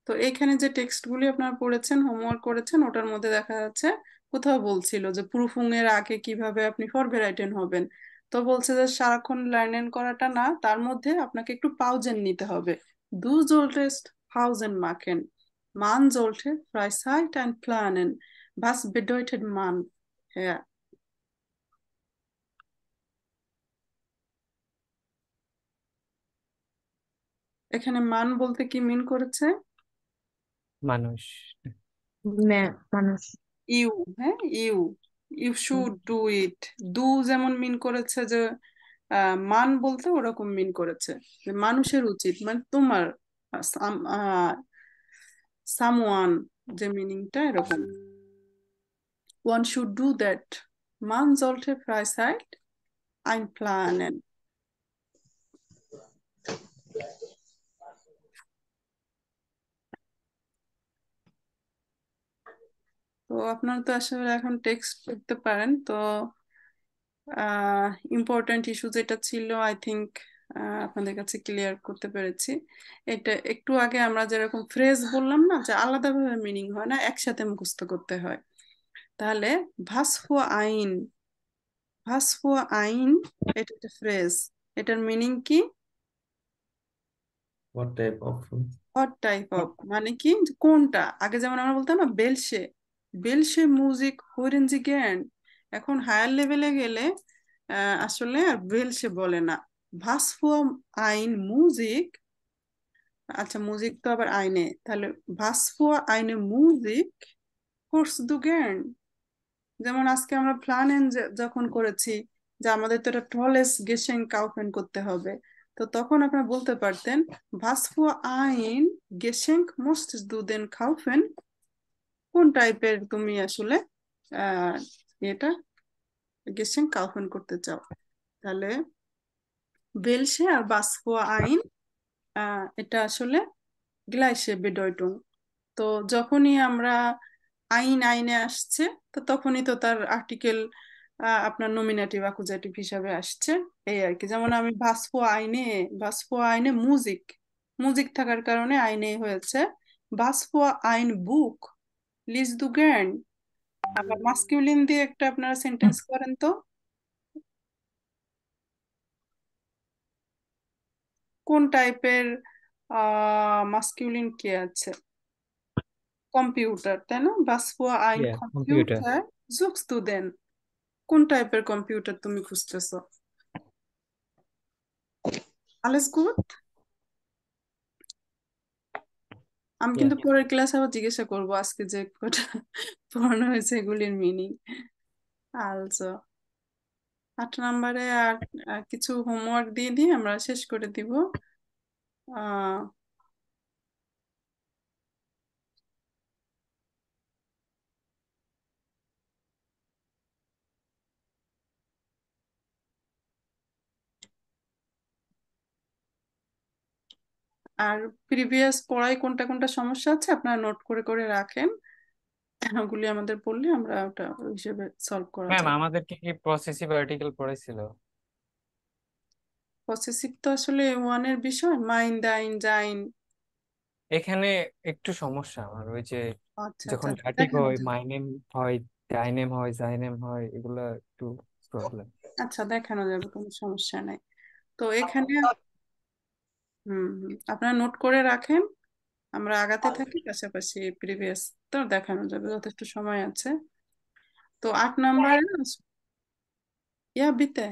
তো এইখানে যে টেক্সটগুলি আপনারা পড়েছেন, হোমওয়ার্ক করেছেন, ওটার মধ্যে দেখা যাচ্ছে কোথাও বলছিল যে প্রুফিং এর আগে কিভাবে আপনি ফরবেরাইটেন হবেন। তো বলছে যে সারাক্ষণ লার্নেন করাটা না, তার মধ্যে আপনাকে একটু পাউজেন নিতে হবে। দু solltest Pausen machen. Man sollte Freizeit einplanen. Was bedeutet man? হ্যাঁ, এখানে মান বলতে কি মিন করেছে? মানুষ। মানুষ। ইউ, হ্যাঁ, you you should do it. Do যেমন মিন করেছে যে মান বলতে ওরকম মিন করেছে যে মানুষের উচিত, মানে তোমার, সামওয়ান, যে মিনিংটা এরকম। One should do that. মান sollte Freizeit einplanen. তো আপনারা তো আসলে এখন টেক্সট করতে পারেন। তো ইম্পর্ট্যান্ট ইস্যু যেটা ছিল, আই থিংক আপনাদের কাছে ক্লিয়ার করতে পেরেছি। এটা একটু আগে আমরা যেরকম ফ্রেজ বললাম না, যে আলাদাভাবে মিনিং হয় না, একসাথে মুখস্থ করতে হয়। তাহলে ভাস ফর আইন, ভাস ফর আইন, এটা একটা ফ্রেজ। এটার মিনিং কি? What type of? What type of মানে কি, যে কোনটা। আগে যেমন আমরা বলতাম না বেলসে, বেলসে মিউজিক হইরেন জি জ্ঞান। এখন হায়ার লেভেলে গেলে আসলে আর বেলসে বলে না, ভাস ফর আইন মিউজিক। আচ্ছা, মিউজিক তো আবার আইনে, তাহলে ভাস ফর আইনে মিউজিক কোর্স দু জ্ঞান। যেমন আজকে আমরা প্ল্যান যখন করেছি যে আমাদের তো একটা টলেস গেসেন কাউফেন করতে হবে, তো তখন আপনারা বলতে পারতেন ভাস ফর আইন গেসেঙ্ক মোস্ট দু দেন কাউফেন। কোন টাইপের তুমি আসলে আহ এটা গেসেন কাউফেন করতে চাও। তাহলে বেলসে আর ভাস ফর আইন, এটা আসলে গ্লাইসে বেডয়টুং। তো যখনই আমরা আইন আইনে আসছে, তো তখনই তো তার আর্টিকেল আপনার নমিনেটিভ অ্যাকুজেটিভ হিসাবে আসছে। এই আর কি, যেমন আমি ভাসফো আইনে, ভাসফো আইনে মিউজিক, মিউজিক থাকার কারণে আইনে হয়েছে। ভাসফো আইন বুক লিজ দু গ্যান্ড। আবার মাস্কিউলিন দিয়ে একটা আপনারা সেন্টেন্স করেন তো। কোন টাইপের মাস্কিউলিন কে আছে? কম্পিউটার, তাই না? ভাসফো আইন কম্পিউটার। কম্পিউটার সুখস দু দেন। কোন টাইপের কম্পিউটার তুমি খুঁজতেছো? alles gut? আমি কিন্তু পরের ক্লাসে আবার জিজ্ঞাসা করবো আজকে যে কটা পড়ানো হয়েছে এগুলির মিনিং। আলসো 8 নম্বরে আর কিছু হোমওয়ার্ক দিয়ে দিয়ে আমরা শেষ করে দিব। আহ আর প্রিভিয়াস পড়ায় কোনটা কোনটা সমস্যা আছে আপনারা নোট করে করে রাখেন। ওগুলি আমাদের পড়লে আমরা ওটা ওই হিসেবে সলভ করা ম্যাম যাবে। আমাদেরকে কি প্রসেসিভ আর্টিকেল পড়াইছিল? পসেসিভ তো আসলে ওয়ানের বিষয়, মাইন দাইন জাইন। এখানে একটু সমস্যা আমার, ওই যে আচ্ছা আচ্ছা যখন আচ্ছা, ডাটিভ দেখানো হয়, যাবে। মাই নেম হয়, ডাইনেম হয়, জাইনেম হয়, এগুলা একটু প্রবলেম। আচ্ছা, দেখানো যাবে, কোনো সমস্যা নাই। তো এখানে আপনারা নোট করে রাখেন, আমরা আগাতে থাকি, পাশাপাশি প্রিভিয়াস তো দেখানো যাবে, যথেষ্ট সময় আছে। তো 8 নম্বরে ইয়া বিতে,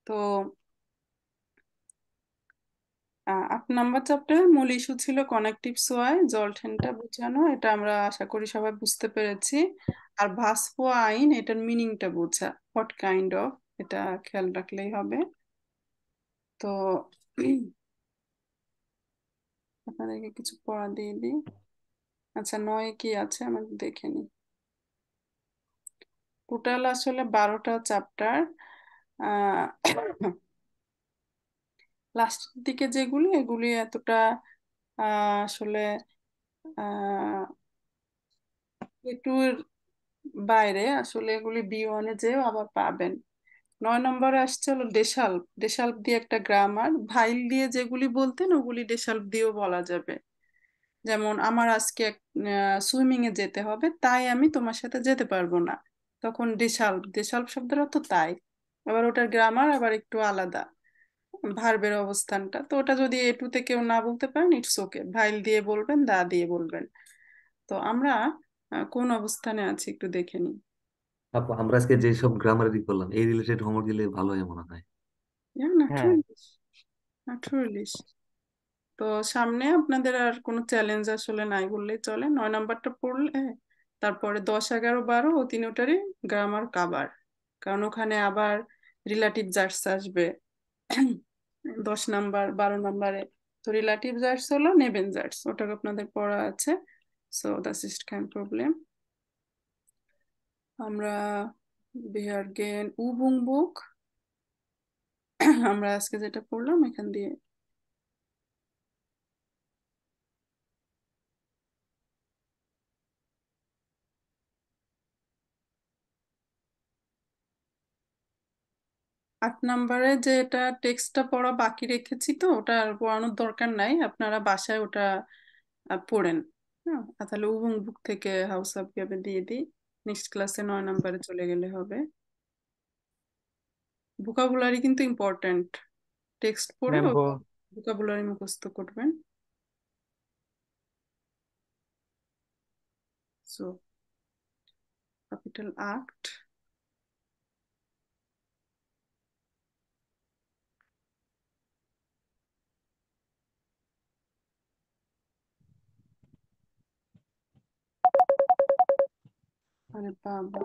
তো 8 নম্বর চ্যাপ্টার মূল ইস্যু ছিল কনেকটিভ সোয়াই, জলঠেনটা বোঝানো, এটা আমরা আশা করি সবাই বুঝতে পেরেছি। আর ভাসফো আইন, এটার মিনিংটা বোঝা, হোয়াট কাইন্ড অফ, এটা খেয়াল রাখলেই হবে। তো আপনাদেরকে কিছু পড়া দিয়ে দিই। আচ্ছা, 9 কি আছে আমাকে দেখে নি। টোটাল আসলে 12টা চ্যাপ্টার। লাস্টের দিকে যেগুলি, এগুলি এতটা আসলে এটুর বাইরে আসলে এগুলি B1-এ যেও আবার পাবেন। 9 নম্বরে আসছে হলো ডেশাল্প। ডেশাল্প দিয়ে একটা গ্রামার, ভাইল দিয়ে যেগুলি বলতেন ওগুলি ডেশাল্প দিয়েও বলা যাবে। যেমন আমার আজকে সুইমিং এ যেতে হবে, তাই আমি তোমার সাথে যেতে পারবো না, তখন ডেশাল্প। ডেশাল্প শব্দের অর্থ তাই, আবার ওটার গ্রামার আবার একটু আলাদা, ভার্বের অবস্থানটা। তো ওটা যদি এটুতে কেউ না বলতে পারেন, ইটস ওকে, ভাইল দিয়ে বলবেন, দা দিয়ে বলবেন। তো আমরা কোন অবস্থানে আছি একটু দেখে নিই। আপু আমরা আজকে যে সব গ্রামার করলাম এই রিলেটেড হোমওয়ার্ক দিলে ভালো হয় মনে হয়। হ্যাঁ, হ্যাঁ naturally। তো সামনে আপনাদের আর কোনো চ্যালেঞ্জ আসলে নাই বললেই চলে। 9 নম্বরটা পড়লে তারপরে 10, 11, 12 ও তিনটারই গ্রামার কাভার, কারণ ওখানে আবার রিলেটিভ জার্স আসবে 10 নাম্বার 12 নম্বরে। তো রিলেটিভ জার্স হলো নেবেন জার্স, ওটা আপনাদের পড়া আছে। সো দ্যাটস ইট কেন প্রবলেম। আমরা বিহার গেন উবুং বুক আমরা আজকে যেটা পড়লাম এখান দিয়ে আট নম্বরে যে এটা টেক্সটটা পড়া বাকি রেখেছি, তো ওটা আর পড়ানোর দরকার নাই, আপনারা বাসায় ওটা পড়েন। হ্যাঁ, তাহলে উবুং বুক থেকে হাউস অফ গ্যাবে দিয়ে দিই। নেক্সট ক্লাসে 9 নম্বরে চলে গেলে হবে। ভোকাবুলারি কিন্তু ইম্পর্ট্যান্ট, টেক্সট পড়ে ম্যাম ভোকাবুলারি মুখস্থ করবেন। সো ক্যাপিটাল আক্ট, আরে বাবা,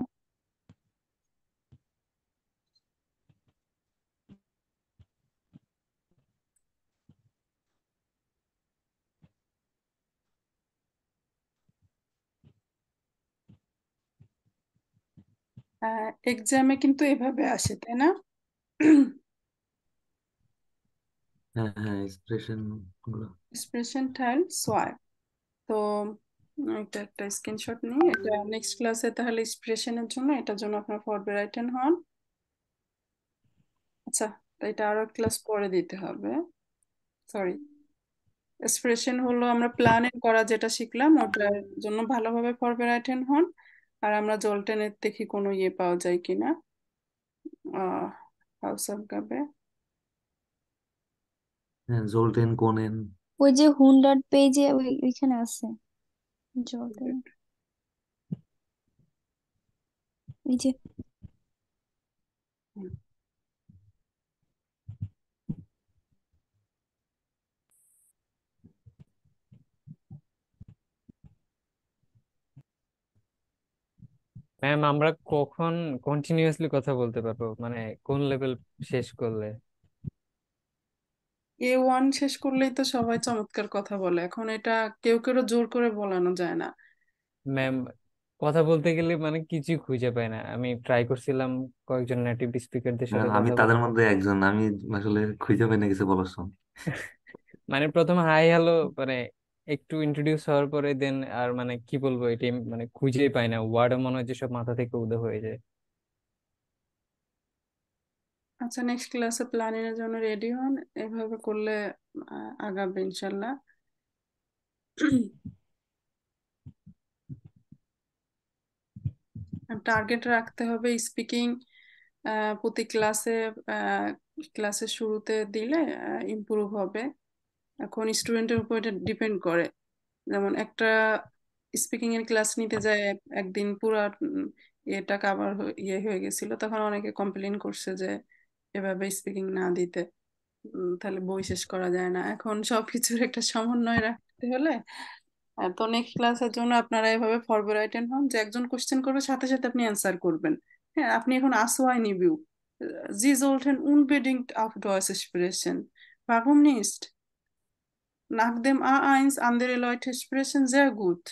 এক্সামে কিন্তু এভাবে আসে, তাই না? হ্যাঁ হ্যাঁ এক্সপ্রেশন গুলো। এক্সপ্রেশন টাইল সোয়ার। তো এটা একটা স্ক্রিনশট নিই, এটা নেক্সট ক্লাসে তাহলে এক্সপ্রেশনের জন্য, এটার জন্য আপনার ফরবেরাইটেন হন। আচ্ছা, তো এটা আরো ক্লাস পরে দিতে হবে, সরি। এক্সপ্রেশন হলো আমরা প্ল্যানিং করা যেটা শিখলাম, ওটার জন্য ভালোভাবে ফরবেরাইটেন হন। আর আমরা জলটেনের দেখি কোনো ইয়ে পাওয়া যায় কিনা হাউস অফ গাবে। হ্যাঁ জোলটেন কোনেন। ওই যে হুন্ডার পেজে ওইখানে আছে জলটা, এই যে ম্যাম আমরা কখন কন্টিনিউয়াসলি কথা বলতে পারবো, মানে কোন লেভেল শেষ করলে? A1 শেষ করলেই তো সবাই চমৎকার কথা বলে, এখন এটা কেউ কেউ জোর করে বলানো যায় না। ম্যাম কথা বলতে গেলে মানে কিছুই খুঁজে পাই না। আমি ট্রাই করছিলাম কয়েকজন নেটিভ স্পিকারদের সাথে আমি কথা তাদের বলতে। মধ্যে একজন, আমি আসলে খুঁজে পাই না কিছু বলার সময়। মানে প্রথমে হাই হ্যালো, মানে একটু ইন্ট্রোডিউস হওয়ার পরে দেন আর মানে কি বলবো এটি মানে খুঁজেই পাই না, ওয়ার্ড মনে হয় যে সব মাথা থেকে উদয় হয়ে যায়। আচ্ছা, নেক্সট ক্লাসে প্ল্যানিং এর জন্য রেডি হন, এভাবে করলে আগাবে ইনশাল্লাহ। টার্গেট রাখতে হবে স্পিকিং প্রতি ক্লাসের শুরুতে দিলে ইমপ্রুভ হবে। এখন স্টুডেন্টের উপর এটা ডিপেন্ড করে, যেমন একটা স্পিকিং এর ক্লাস নিতে যায় একদিন পুরা এটা কাভার ইয়ে হয়ে গেছিল, তখন অনেকে কমপ্লেন করছে যে এভাবে স্পিকিং না দিতে তাহলে বই শেষ করা যায় না। এখন সবকিছুর একটা সমন্বয় রাখতে হলে তো নেক্সট ক্লাসের জন্য আপনারা এভাবে ফরবেরাইটেন হন যে একজন কোশ্চেন করবে সাথে সাথে আপনি অ্যান্সার করবেন। হ্যাঁ, আপনি এখন আসোয়াই নিবিউ জি sollten unbedingt auf Deutsch sprechen. Warum nicht? Nach dem A1 andere Leute sprechen sehr gut.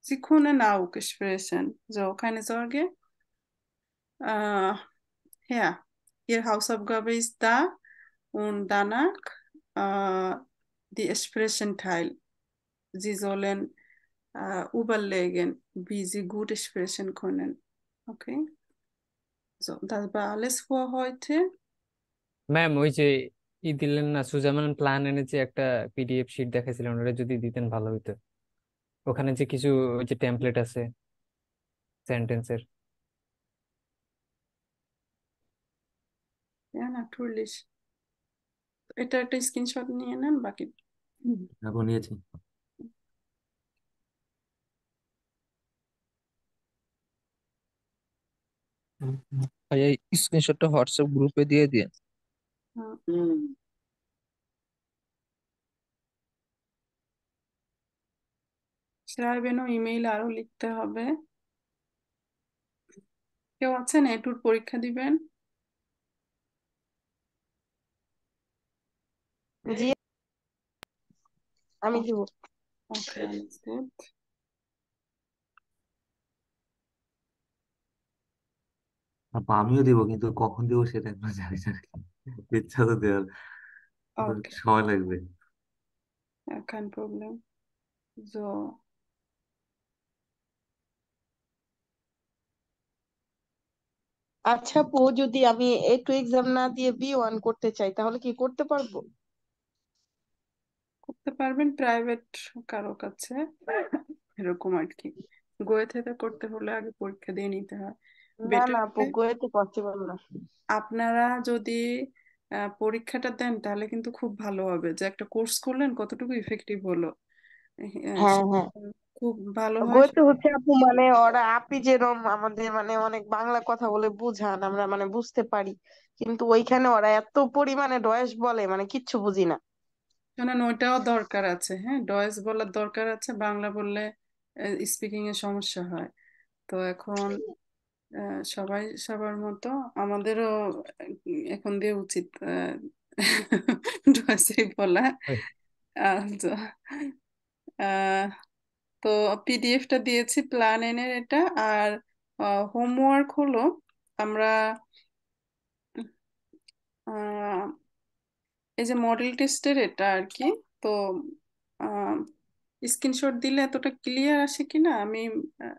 Sie können auch sprechen. So, keine Sorge. Ja, Ihre Hausaufgabe ist da und danach die Sprechen-Teil. Sie sollen überlegen, wie sie gut sprechen können. Okay? So, das war alles für heute. Ma'am ওই যে দিলেন না সুজামান plan এনেছে একটা PDF sheet দেখাইছিলেন, ওটা যদি দিতেন ভালো হতো। ওখানে যে কিছু ওই যে টেমপ্লেট আছে সেন্টেন্সের। Ja, natürlich. এটা একটা স্ক্রিনশট নিয়ে নেন বাকি। এখন নিয়েছি। ভাইয়া স্ক্রিনশটটা হোয়াটসঅ্যাপ গ্রুপে দিয়ে দিন। হুম। শ্রাইবেনও ইমেইল আরো লিখতে হবে। কেউ আছেন এটুর পরীক্ষা দিবেন? জি আমি দিব। Okay, alles gut. আপা আমিও দিব, কিন্তু কখন দিব সেটা এখন জানি না। ইচ্ছা তো দেওয়ার, কিন্তু Okay, সময় লাগবে। ja, kein Problem. So, আচ্ছা আপু, যদি আমি A2 এক্সাম না দিয়ে B1 করতে চাই তাহলে কি করতে পারবো? করতে পারবেন প্রাইভেট কারো কাছে, এরকম আর কি। গোয়ে থেকে করতে হলে আগে পরীক্ষা দিয়ে নিতে হয়। না বেটার না আপু, গোয়েতে পসিবল না। আপনারা যদি পরীক্ষাটা দেন তাহলে কিন্তু খুব ভালো হবে, যে একটা কোর্স করলেন কতটুকু ইফেক্টিভ হলো। হ্যাঁ সেটা হ্যাঁ, খুব ভালো হয়। গোয়েতে হচ্ছে আপু মানে ওরা আপনি যেরকম আমাদের মানে অনেক বাংলা কথা বলে বুঝান, আমরা মানে বুঝতে পারি, কিন্তু ওইখানে ওরা এত পরিমাণে ডয়েশ বলে মানে কিচ্ছু বুঝি না। শোনেন, ওইটাও দরকার আছে, হ্যাঁ, ডয়েস বলার দরকার আছে, বাংলা বললে স্পিকিং এর সমস্যা হয়। তো এখন সবাই সবার মতো আমাদেরও এখন দিয়ে উচিত ডয়েসই বলা। তো আহ, তো পিডিএফটা দিয়েছি প্ল্যান এনের এটা। আর হোমওয়ার্ক হলো আমরা আহ, এই যে মডেল টেস্টের এটা আর কি। তো স্ক্রিনশট দিলে এতটা ক্লিয়ার আসে কিনা আমি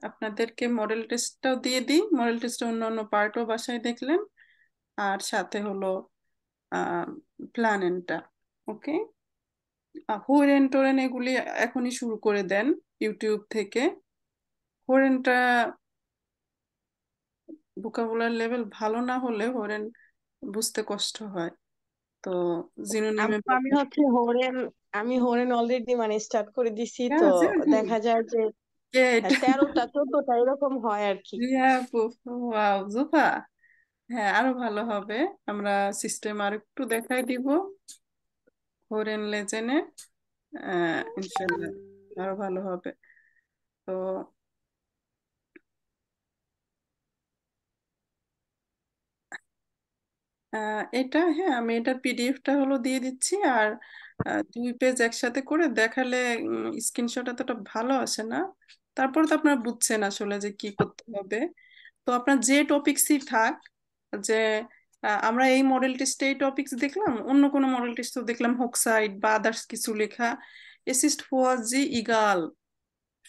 আপনাদেরকে মডেল টেস্টটাও দিয়ে দিই। মডেল টেস্টে অন্য পার্টও বাসায় দেখলেন, আর সাথে হলো প্ল্যানেনটা। ওকে, হোরেন টোরেন এগুলি এখনই শুরু করে দেন ইউটিউব থেকে। হোরেনটা ভোকাবুলার লেভেল ভালো না হলে হোরেন বুঝতে কষ্ট হয়। তো জিনোনিমে আপু আমি হচ্ছে হোরেন, আমি হোরেন অলরেডি মানে স্টার্ট করে দিছি, তো দেখা যায় যে এটা 13টা 14টা এরকম হয় আর কি। রিয়া আপু, ওয়াও জোফা, হ্যাঁ আরো ভালো হবে। আমরা সিস্টেম আর একটু দেখাই দিব হোরেন লেজেনে, ইনশাল্লাহ আরো ভালো হবে। তো এটা, হ্যাঁ, আমি এটার পিডিএফটা হলো দিয়ে দিচ্ছি। আর 2 পেজ একসাথে করে দেখালে স্ক্রিনশট এতটা ভালো আসে না। তারপর তো আপনারা বুঝছেন আসলে যে কি করতে হবে। তো আপনার যে টপিকসই থাক, যে আমরা এই মডেল টেস্টে এই টপিকস দেখলাম, অন্য কোনো মডেল টেস্ট দেখলাম হোকসাইট বা আদার্স কিছু লেখা, এসিস্ট ফোয়াজি ইগাল,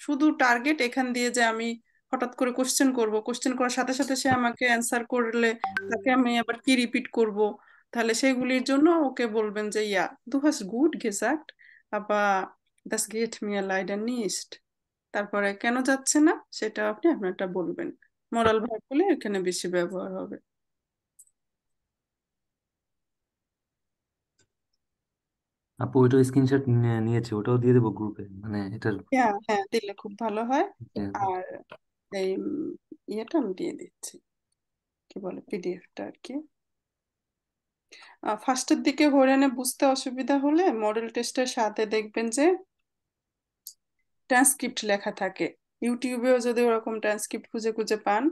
শুধু টার্গেট এখান দিয়ে যে আমি হঠাৎ করে কোশ্চেন করব, কোশ্চেন করার সাথে সাথে সে আমাকে অ্যান্সার করলে তাকে আমি আবার কি রিপিট করব। তাহলে সেগুলির জন্য ওকে বলবেন যে ইয়া দু হাস গুড গেসাক্ট, আবার দাস গেট মিয়া লাইডার নিস্ট, তারপরে কেন যাচ্ছে না সেটা আপনি আপনারটা বলবেন। মরাল ভার্ব বলে এখানে বেশি ব্যবহার হবে। আপু ওইটাও স্ক্রিনশট নিয়েছি, ওটাও দিয়ে দেবো গ্রুপে, মানে এটার। হ্যাঁ হ্যাঁ, দিলে খুব ভালো হয়। আর এই ইয়েটা আমি দিয়ে দিচ্ছি, কি বলে পিডিএফটা আর কি। ফার্স্টের দিকে হরেনে বুঝতে অসুবিধা হলে মডেল টেস্টের সাথে দেখবেন যে ট্রান্সক্রিপ্ট লেখা থাকে। ইউটিউবেও যদি ওরকম ট্রান্সক্রিপ্ট খুঁজে খুঁজে পান,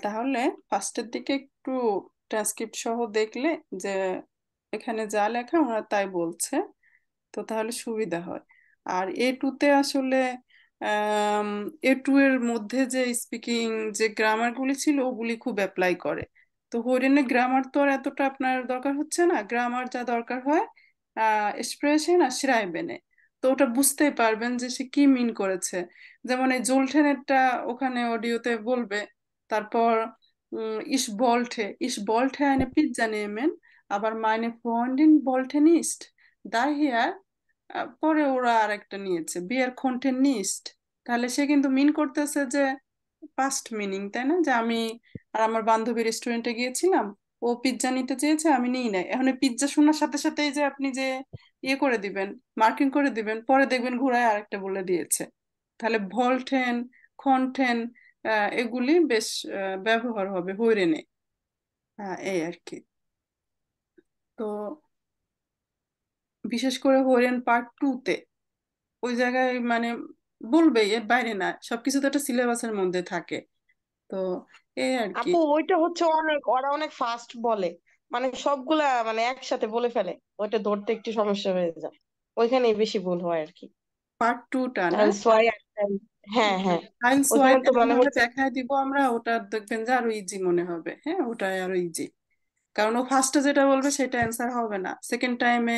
তাহলে ফার্স্টের দিকে একটু ট্রান্সক্রিপ্ট সহ দেখলে যে এখানে যা লেখা ওরা তাই বলছে, তো তাহলে সুবিধা হয়। আর A2-তে আসলে A2 এর মধ্যে যে স্পিকিং যে গ্রামার গুলি ছিল ওগুলি খুব অ্যাপ্লাই করে। তো হরিণে গ্রামার তো আর এতটা আপনার দরকার হচ্ছে না, গ্রামার যা দরকার হয় এক্সপ্রেশন আর শ্রাইবেনে। তো ওটা বুঝতেই পারবেন যে সে কি মিন করেছে। যেমন এই জোলঠেনেরটা ওখানে অডিওতে বলবে, তারপর ich wollte eine Pizza nehmen, আবার meine Freundin wollte nicht daher, পরে ওরা আরেকটা নিয়েছে বিয়ার konnte nicht। তাহলে সে কিন্তু মিন করতেছে যে পাস্ট মিনিং, তাই না, যে আমি আর আমার বান্ধবী রেস্টুরেন্টে গিয়েছিলাম, ও পিৎজা নিতে চেয়েছে, আমি নিই নাই। এখন পিৎজা শোনার সাথে সাথেই যে আপনি যে ইয়ে করে দিবেন, মার্কিং করে দিবেন, পরে দেখবেন ঘুরায় আরেকটা বলে দিয়েছে। তাহলে ভলটেন, খনটেন, এগুলি বেশ ব্যবহার হবে হইরেনে। এই আর কি। তো বিশেষ করে হইরেন পার্ট 2-তে ওই জায়গায় মানে বলবে, এর বাইরে না, সবকিছু তো একটা সিলেবাসের মধ্যে থাকে। তো এই আর কি। আপু ওইটা হচ্ছে ওরা অনেক ফাস্ট বলে, মানে সবগুলা মানে একসাথে বলে ফেলে, ওইটা ধরতে একটু সমস্যা হয়ে যায়, ওইখানেই বেশি ভুল হয় আর কি। পার্ট 2টা না? তাহলে সোয়াই হ্যাঁ হ্যাঁ, সায়েন্স ওইখানে ওয়াইজ তো এমন মানে ভাবে হচ্ছে দেখায় দিব আমরা, ওটা দেখবেন যে আরো ইজি মনে হবে। হ্যাঁ, ওটাই আরো ইজি, কারণ ও ফার্স্টে যেটা বলবে সেটা অ্যান্সার হবে না। সেকেন্ড টাইমে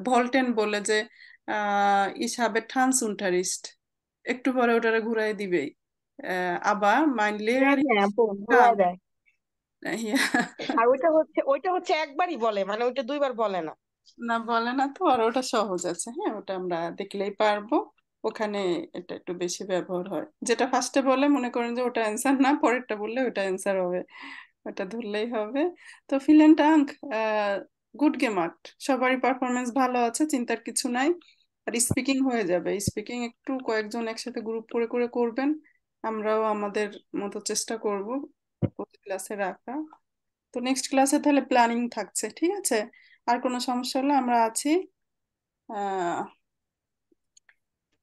ভলটেন বলে যে ich habe Tanzunterricht, একটু পরে ওটারে ঘুরাই দিবেই। আবার mein হ্যাঁ Lehrer হ্যাঁ আপু ভুলাই kann। দেয়। আর ওইটা হচ্ছে একবারই বলে, মানে ওইটা দুইবার বলে না। না, বলে না তো, আর ওটা সহজ আছে। হ্যাঁ, ওটা আমরা দেখলেই পারবো। ওখানে এটা একটু বেশি ব্যবহার হয়, যেটা ফার্স্টে বলে মনে করেন যে ওটা অ্যান্সার না, পরেরটা বললে ওটা অ্যান্সার হবে, ওটা ধরলেই হবে। তো ফিলেন টাঙ্ক, গুড গেমার্ট, সবারই পারফরমেন্স ভালো আছে, চিন্তার কিছু নাই। আর স্পিকিং হয়ে যাবে। স্পিকিং একটু কয়েকজন একসাথে গ্রুপ করে করে করবেন, আমরাও আমাদের মতো চেষ্টা করব প্রতি ক্লাসে রাখা। তো নেক্সট ক্লাসে তাহলে প্ল্যানিং থাকছে, ঠিক আছে? আর কোনো সমস্যা হলে আমরা আছি। আহ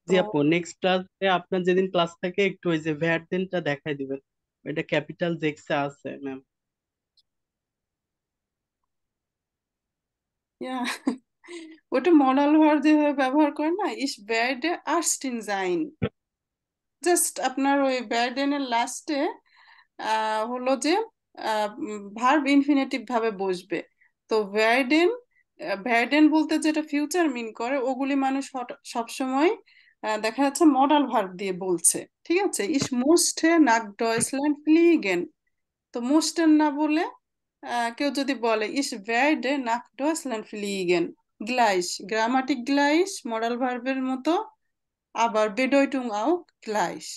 জি তো আপু, নেক্সট ক্লাসে আপনার যেদিন ক্লাস থাকে একটু ওই যে ভ্যাট দেনটা দেখাই দিবেন, এটা ক্যাপিটাল জেক্সে আছে ম্যাম। ইয়া ওটা মডাল ভার্ব যেভাবে ব্যবহার করে না, ইস werde ersten sein, জাস্ট আপনার ওই ব্যারডেনের লাস্টে হলো যে ভার্ব ইনফিনিটিভ ভাবে বসবে। তো ভ্যারডেন, ভ্যারডেন বলতে যেটা ফিউচার মিন করে, ওগুলি মানুষ সবসময় দেখা যাচ্ছে মডাল ভার্ব দিয়ে বলছে। ঠিক আছে, ইস মুসটে নাক ডয়েচল্যান্ড ফ্লিগেন, তো মুস্টেন না বলে কেউ যদি বলে ইস werde nach Deutschland fliegen, গ্লাইস, গ্রামাটিক গ্লাইস মডাল ভার্বের মতো, আবার বেডয়টুং আও গ্লাইস।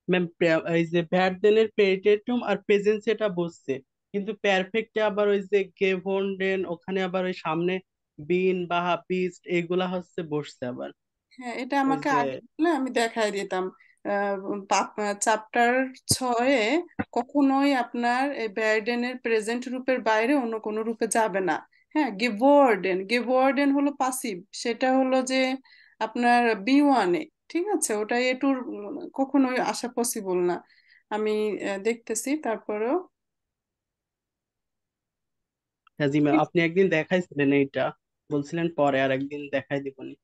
ম্যাম এই যে ভ্যাট দেনের পেরিটেটিউম আর প্রেজেন্স এটা বসছে, কিন্তু পারফেক্টে আবার ওই যে গেভন্ডেন ওখানে আবার ওই সামনে বিন বা বিস্ট এগুলা হচ্ছে বসছে আবার। হ্যাঁ, এটা ওই আমাকে যে আগে বললে আমি দেখাই দিতাম। চ্যাপ্টার 6-এ কখনোই আপনার এই ব্যারডেনের প্রেজেন্ট রূপের বাইরে অন্য কোনো রূপে যাবে না। হ্যাঁ, গেভোর্ডেন, গেভোর্ডেন হলো পাসিভ, সেটা হলো যে আপনার B1-এ। ঠিক আছে, ওটা এটুর কখনোই আসা পসিবল না। আমি দেখতেছি তারপরেও। হ্যাঁ জি ম্যাম, আপনি একদিন দেখাইছিলেন এইটা, বলছিলেন পরে আর একদিন দেখাই দিবনি।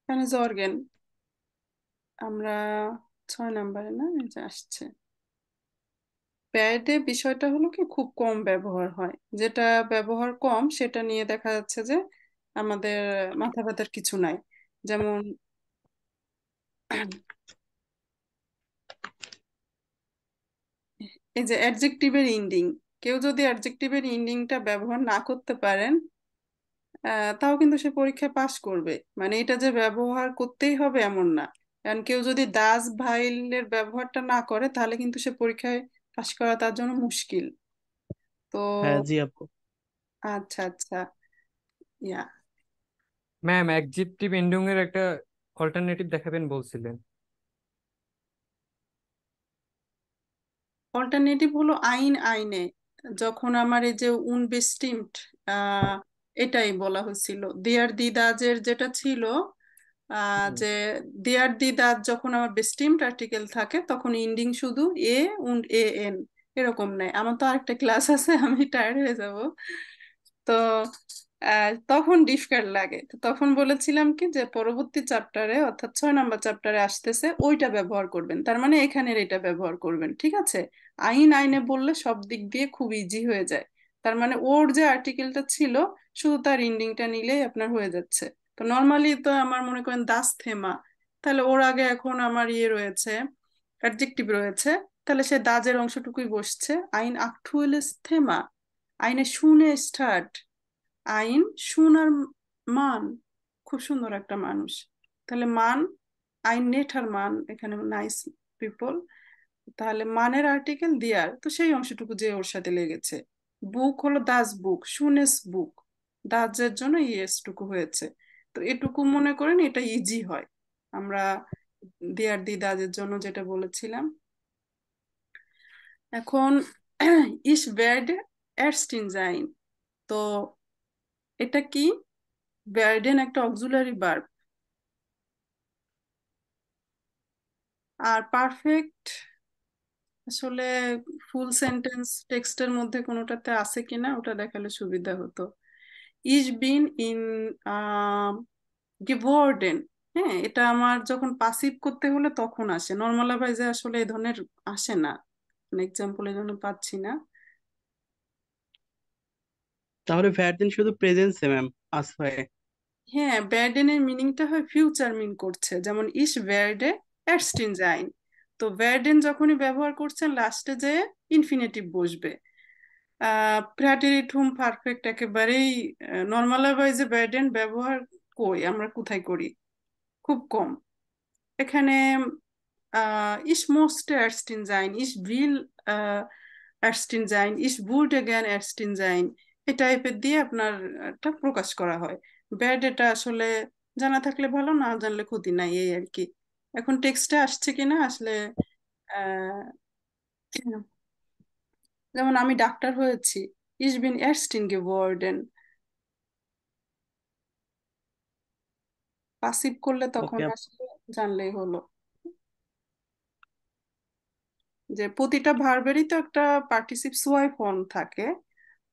এখানে জর্গেন, আমরা 6 নম্বরে না, এই যে আসছে। প্যাডে বিষয়টা হলো কি খুব কম ব্যবহার হয়, যেটা ব্যবহার কম সেটা নিয়ে দেখা যাচ্ছে যে আমাদের মাথা ব্যথার কিছু নাই। যেমন এই যে অ্যাডজেক্টিভের ইন্ডিং, কেউ যদি অ্যাডজেক্টিভের ইন্ডিংটা ব্যবহার না করতে পারেন, তাও কিন্তু সে পরীক্ষায় পাশ করবে। মানে এটা যে ব্যবহার করতেই হবে এমন না, কারণ কেউ যদি দাস ভাইলের ব্যবহারটা না করে তাহলে কিন্তু সে পরীক্ষায় পাশ করা তার জন্য মুশকিল। তো হ্যাঁ জি আপু। আচ্ছা আচ্ছা, ইয়া ম্যাম অ্যাডজেক্টিভ এন্ডিং এর একটা অল্টারনেটিভ দেখাবেন বলছিলেন। অল্টারনেটিভ হলো আইন, আইনে, যখন আমার এই যে উনবেস্টিমড, আহ এটাই বলা হয়েছিল দেয়ার দি দাজের যেটা ছিল, হুম। যে দেয়ার দি দাজ যখন আমার বেস্টিমড আর্টিকেল থাকে তখন ইন্ডিং শুধু এ উন্ড এ এন, এরকম নাই। আমার তো আরেকটা ক্লাস আছে, আমি টায়ার্ড হয়ে যাব। তো তখন ডিফিকাল্ট লাগে। তো তখন বলেছিলাম কি যে পরবর্তী চ্যাপ্টারে অর্থাৎ 6 নম্বর চ্যাপ্টারে আসতেছে ওইটা ব্যবহার করবেন, তার মানে এখানের এটা ব্যবহার করবেন। ঠিক আছে, আইন আইনে বললে সব দিক দিয়ে খুব ইজি হয়ে যায়। তার মানে ওর যে আর্টিকেলটা ছিল শুধু তার ইন্ডিংটা নিলেই আপনার হয়ে যাচ্ছে। তো নর্মালি তো আমার মনে করেন দাস থেমা, তাহলে ওর আগে এখন আমার ইয়ে রয়েছে, অ্যাডজেক্টিভ রয়েছে, তাহলে সে দাজের অংশটুকুই বসছে। আইন আকটুয়ালিস থেমা, আইনে শুনে স্টার্ট, আইন শুনার মান, খুব সুন্দর একটা মানুষ, তাহলে মান, আইন নেঠার মান, এখানে নাইস পিপল, তাহলে মানের আর্টিকেল দিয়ার, তো সেই অংশটুকু যে ওর সাথে লেগেছে। বুক হলো দাস বুক, শুনেস বুক, দাজের জন্য ইয়েস টুকু হয়েছে। তো এটুকু মনে করেন এটা ইজি হয়। আমরা দিয়ার দি দাজের জন্য যেটা বলেছিলাম। এখন ইস ভের্ড এরস্টিন জাইন, তো এটা কি? ভের্ডেন একটা অক্সিলারি ভার্ব, আর পারফেক্ট আসলে ফুল সেন্টেন্স টেক্সটের মধ্যে কোনোটাতে আছে কিনা ওটা দেখালে সুবিধা হতো। ইজ বিন ইন গেভর্ডেন, হ্যাঁ, এটা আমার যখন পাসিভ করতে হলে তখন আসে, নর্মাল ভাইজে আসলে এই ধরনের আসে না, এক্সাম্পলের জন্য পাচ্ছি না। তাহলে ভ্যারদিন শুধু প্রেজেন্সে ম্যাম আসবে। হ্যাঁ, ব্যারডেনের মিনিংটা হয় ফিউচার মিন করছে, যেমন ইস ভ্যারডে এরস্টিন জাইন, তো ভ্যারডেন যখনই ব্যবহার করছেন লাস্টে যে ইনফিনিটিভ বসবে। প্র্যাটেরিটুম পারফেক্ট একেবারেই নর্মাল ওয়াইজে ব্যারডেন ব্যবহার কই আমরা কোথায় করি? খুব কম। এখানে ich musste ersten sein, ich will ersten sein, ich würde gern ersten sein, এই টাইপের দিয়ে আপনার এটা প্রকাশ করা হয়। ব্যাড এটা আসলে জানা থাকলে ভালো, না জানলে ক্ষতি নাই, এই আর কি। এখন টেক্সটে আসছে কিনা আসলে আহ, যেমন আমি ডাক্তার হয়েছি, ich bin Ärztin geworden, passive করলে তখন ওকে। আসলে জানলেই হলো যে প্রতিটা ভার্বেরই তো একটা পার্টিসিপ সোয়াই ফর্ম থাকে।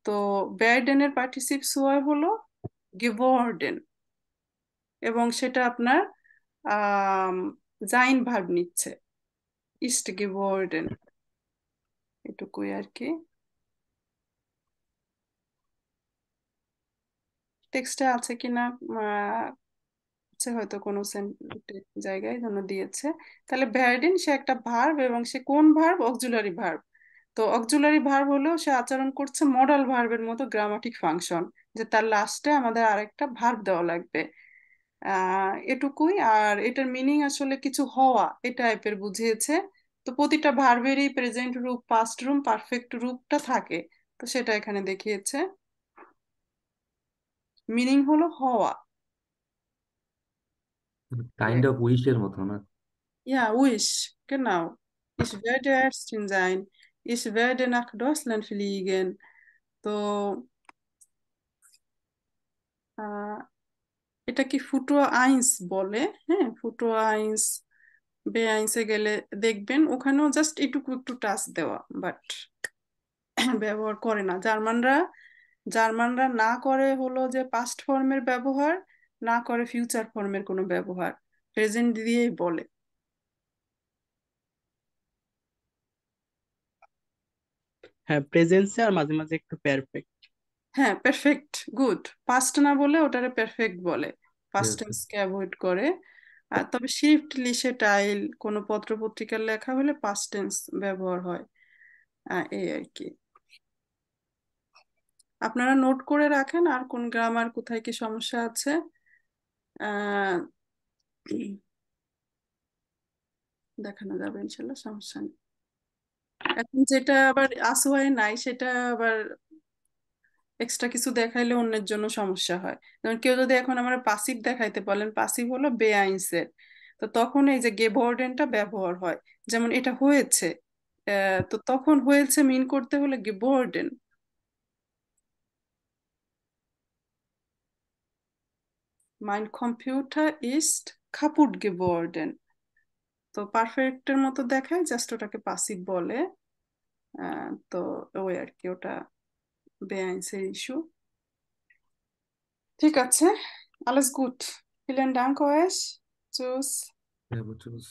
তো ব্যারডেনের পার্টিসিপ সোয়াই হলো গেভর্ডেন, এবং সেটা আপনার আহ জাইন ভার্ব নিচ্ছে, ইস্ট গেভর্ডেন, এটুকুই আর কি। টেক্সটে আছে কিনা আছে হয়তো কোনো জায়গায় জন্য দিয়েছে। তাহলে ভ্যারডেন সে একটা ভার্ব, এবং সে কোন ভার্ব? Auxiliary verb. তো অক্সিলারি ভার্ব হলেও সে আচরণ করছে মডাল ভার্বের মতো, গ্রামাটিক ফাংশন, যে তার লাস্টে আমাদের আরেকটা ভার্ব দেওয়া লাগবে। এটুকুই। আর এটার মিনিং আসলে কিছু হওয়া এই টাইপের বুঝিয়েছে। তো প্রতিটা ভার্বেরই প্রেজেন্ট রূপ, পাস্ট রূপ, পারফেক্ট রূপটা থাকে, তো সেটা এখানে দেখিয়েছে। মিনিং হলো হওয়া। কাইন্ড অফ উইশের মতো না? Ja, wish, genau. Ich werde Ärztin sein. Ich werde nach Deutschland fliegen. তো আহ, এটা কি ফুটো আইন্স বলে? হ্যাঁ, ফুটো আইন্স, বে আইন্সে গেলে দেখবেন ওখানেও জাস্ট এটুকু একটু টাচ দেওয়া, বাট ব্যবহার করে না জার্মানরা। জার্মানরা না করে হলো যে পাস্ট ফর্মের ব্যবহার, না করে ফিউচার ফর্মের কোনো ব্যবহার, প্রেজেন্ট দিয়েই বলে। হ্যাঁ, প্রেজেন্সে আর মাঝে মাঝে একটু পারফেক্ট। হ্যাঁ, পারফেক্ট, গুড। পাস্ট না বলে ওটারে পারফেক্ট বলে, পাস্ট Yes. টেন্সকে অ্যাভয়েড করে। আর তবে শিফট লিসে টাইল কোনো পত্র পত্রিকার লেখা হলে পাস্ট টেন্স ব্যবহার হয়। এই আর কি। আপনারা নোট করে রাখেন আর কোন গ্রামার কোথায় কি সমস্যা আছে। আহ দেখানো যাবে ইনশাল্লাহ, সমস্যা নেই। এখন যেটা আবার আসোয়ায় নাই সেটা আবার এক্সট্রা কিছু দেখাইলে অন্যের জন্য সমস্যা হয়। যেমন কেউ যদি এখন আমরা পাসিভ দেখাইতে বলেন, পাসিভ হলো বেআইনসের, তো তখন এই যে গেভর্ডেনটা ব্যবহার হয়। যেমন এটা হয়েছে, তো তখন হয়েছে মিন করতে হলে গেভর্ডেন। মাইন কম্পিউটার ইস্ট কাপুট গেভর্ডেন, তো পারফেক্টের মতো দেখায়, জাস্ট ওটাকে পাসিভ বলে। তো ওই আর কি, ওটা বেআইনসের ইস্যু। ঠিক আছে, alles gut. Vielen Dank euch. Tschüss. Ja, aber tschüss.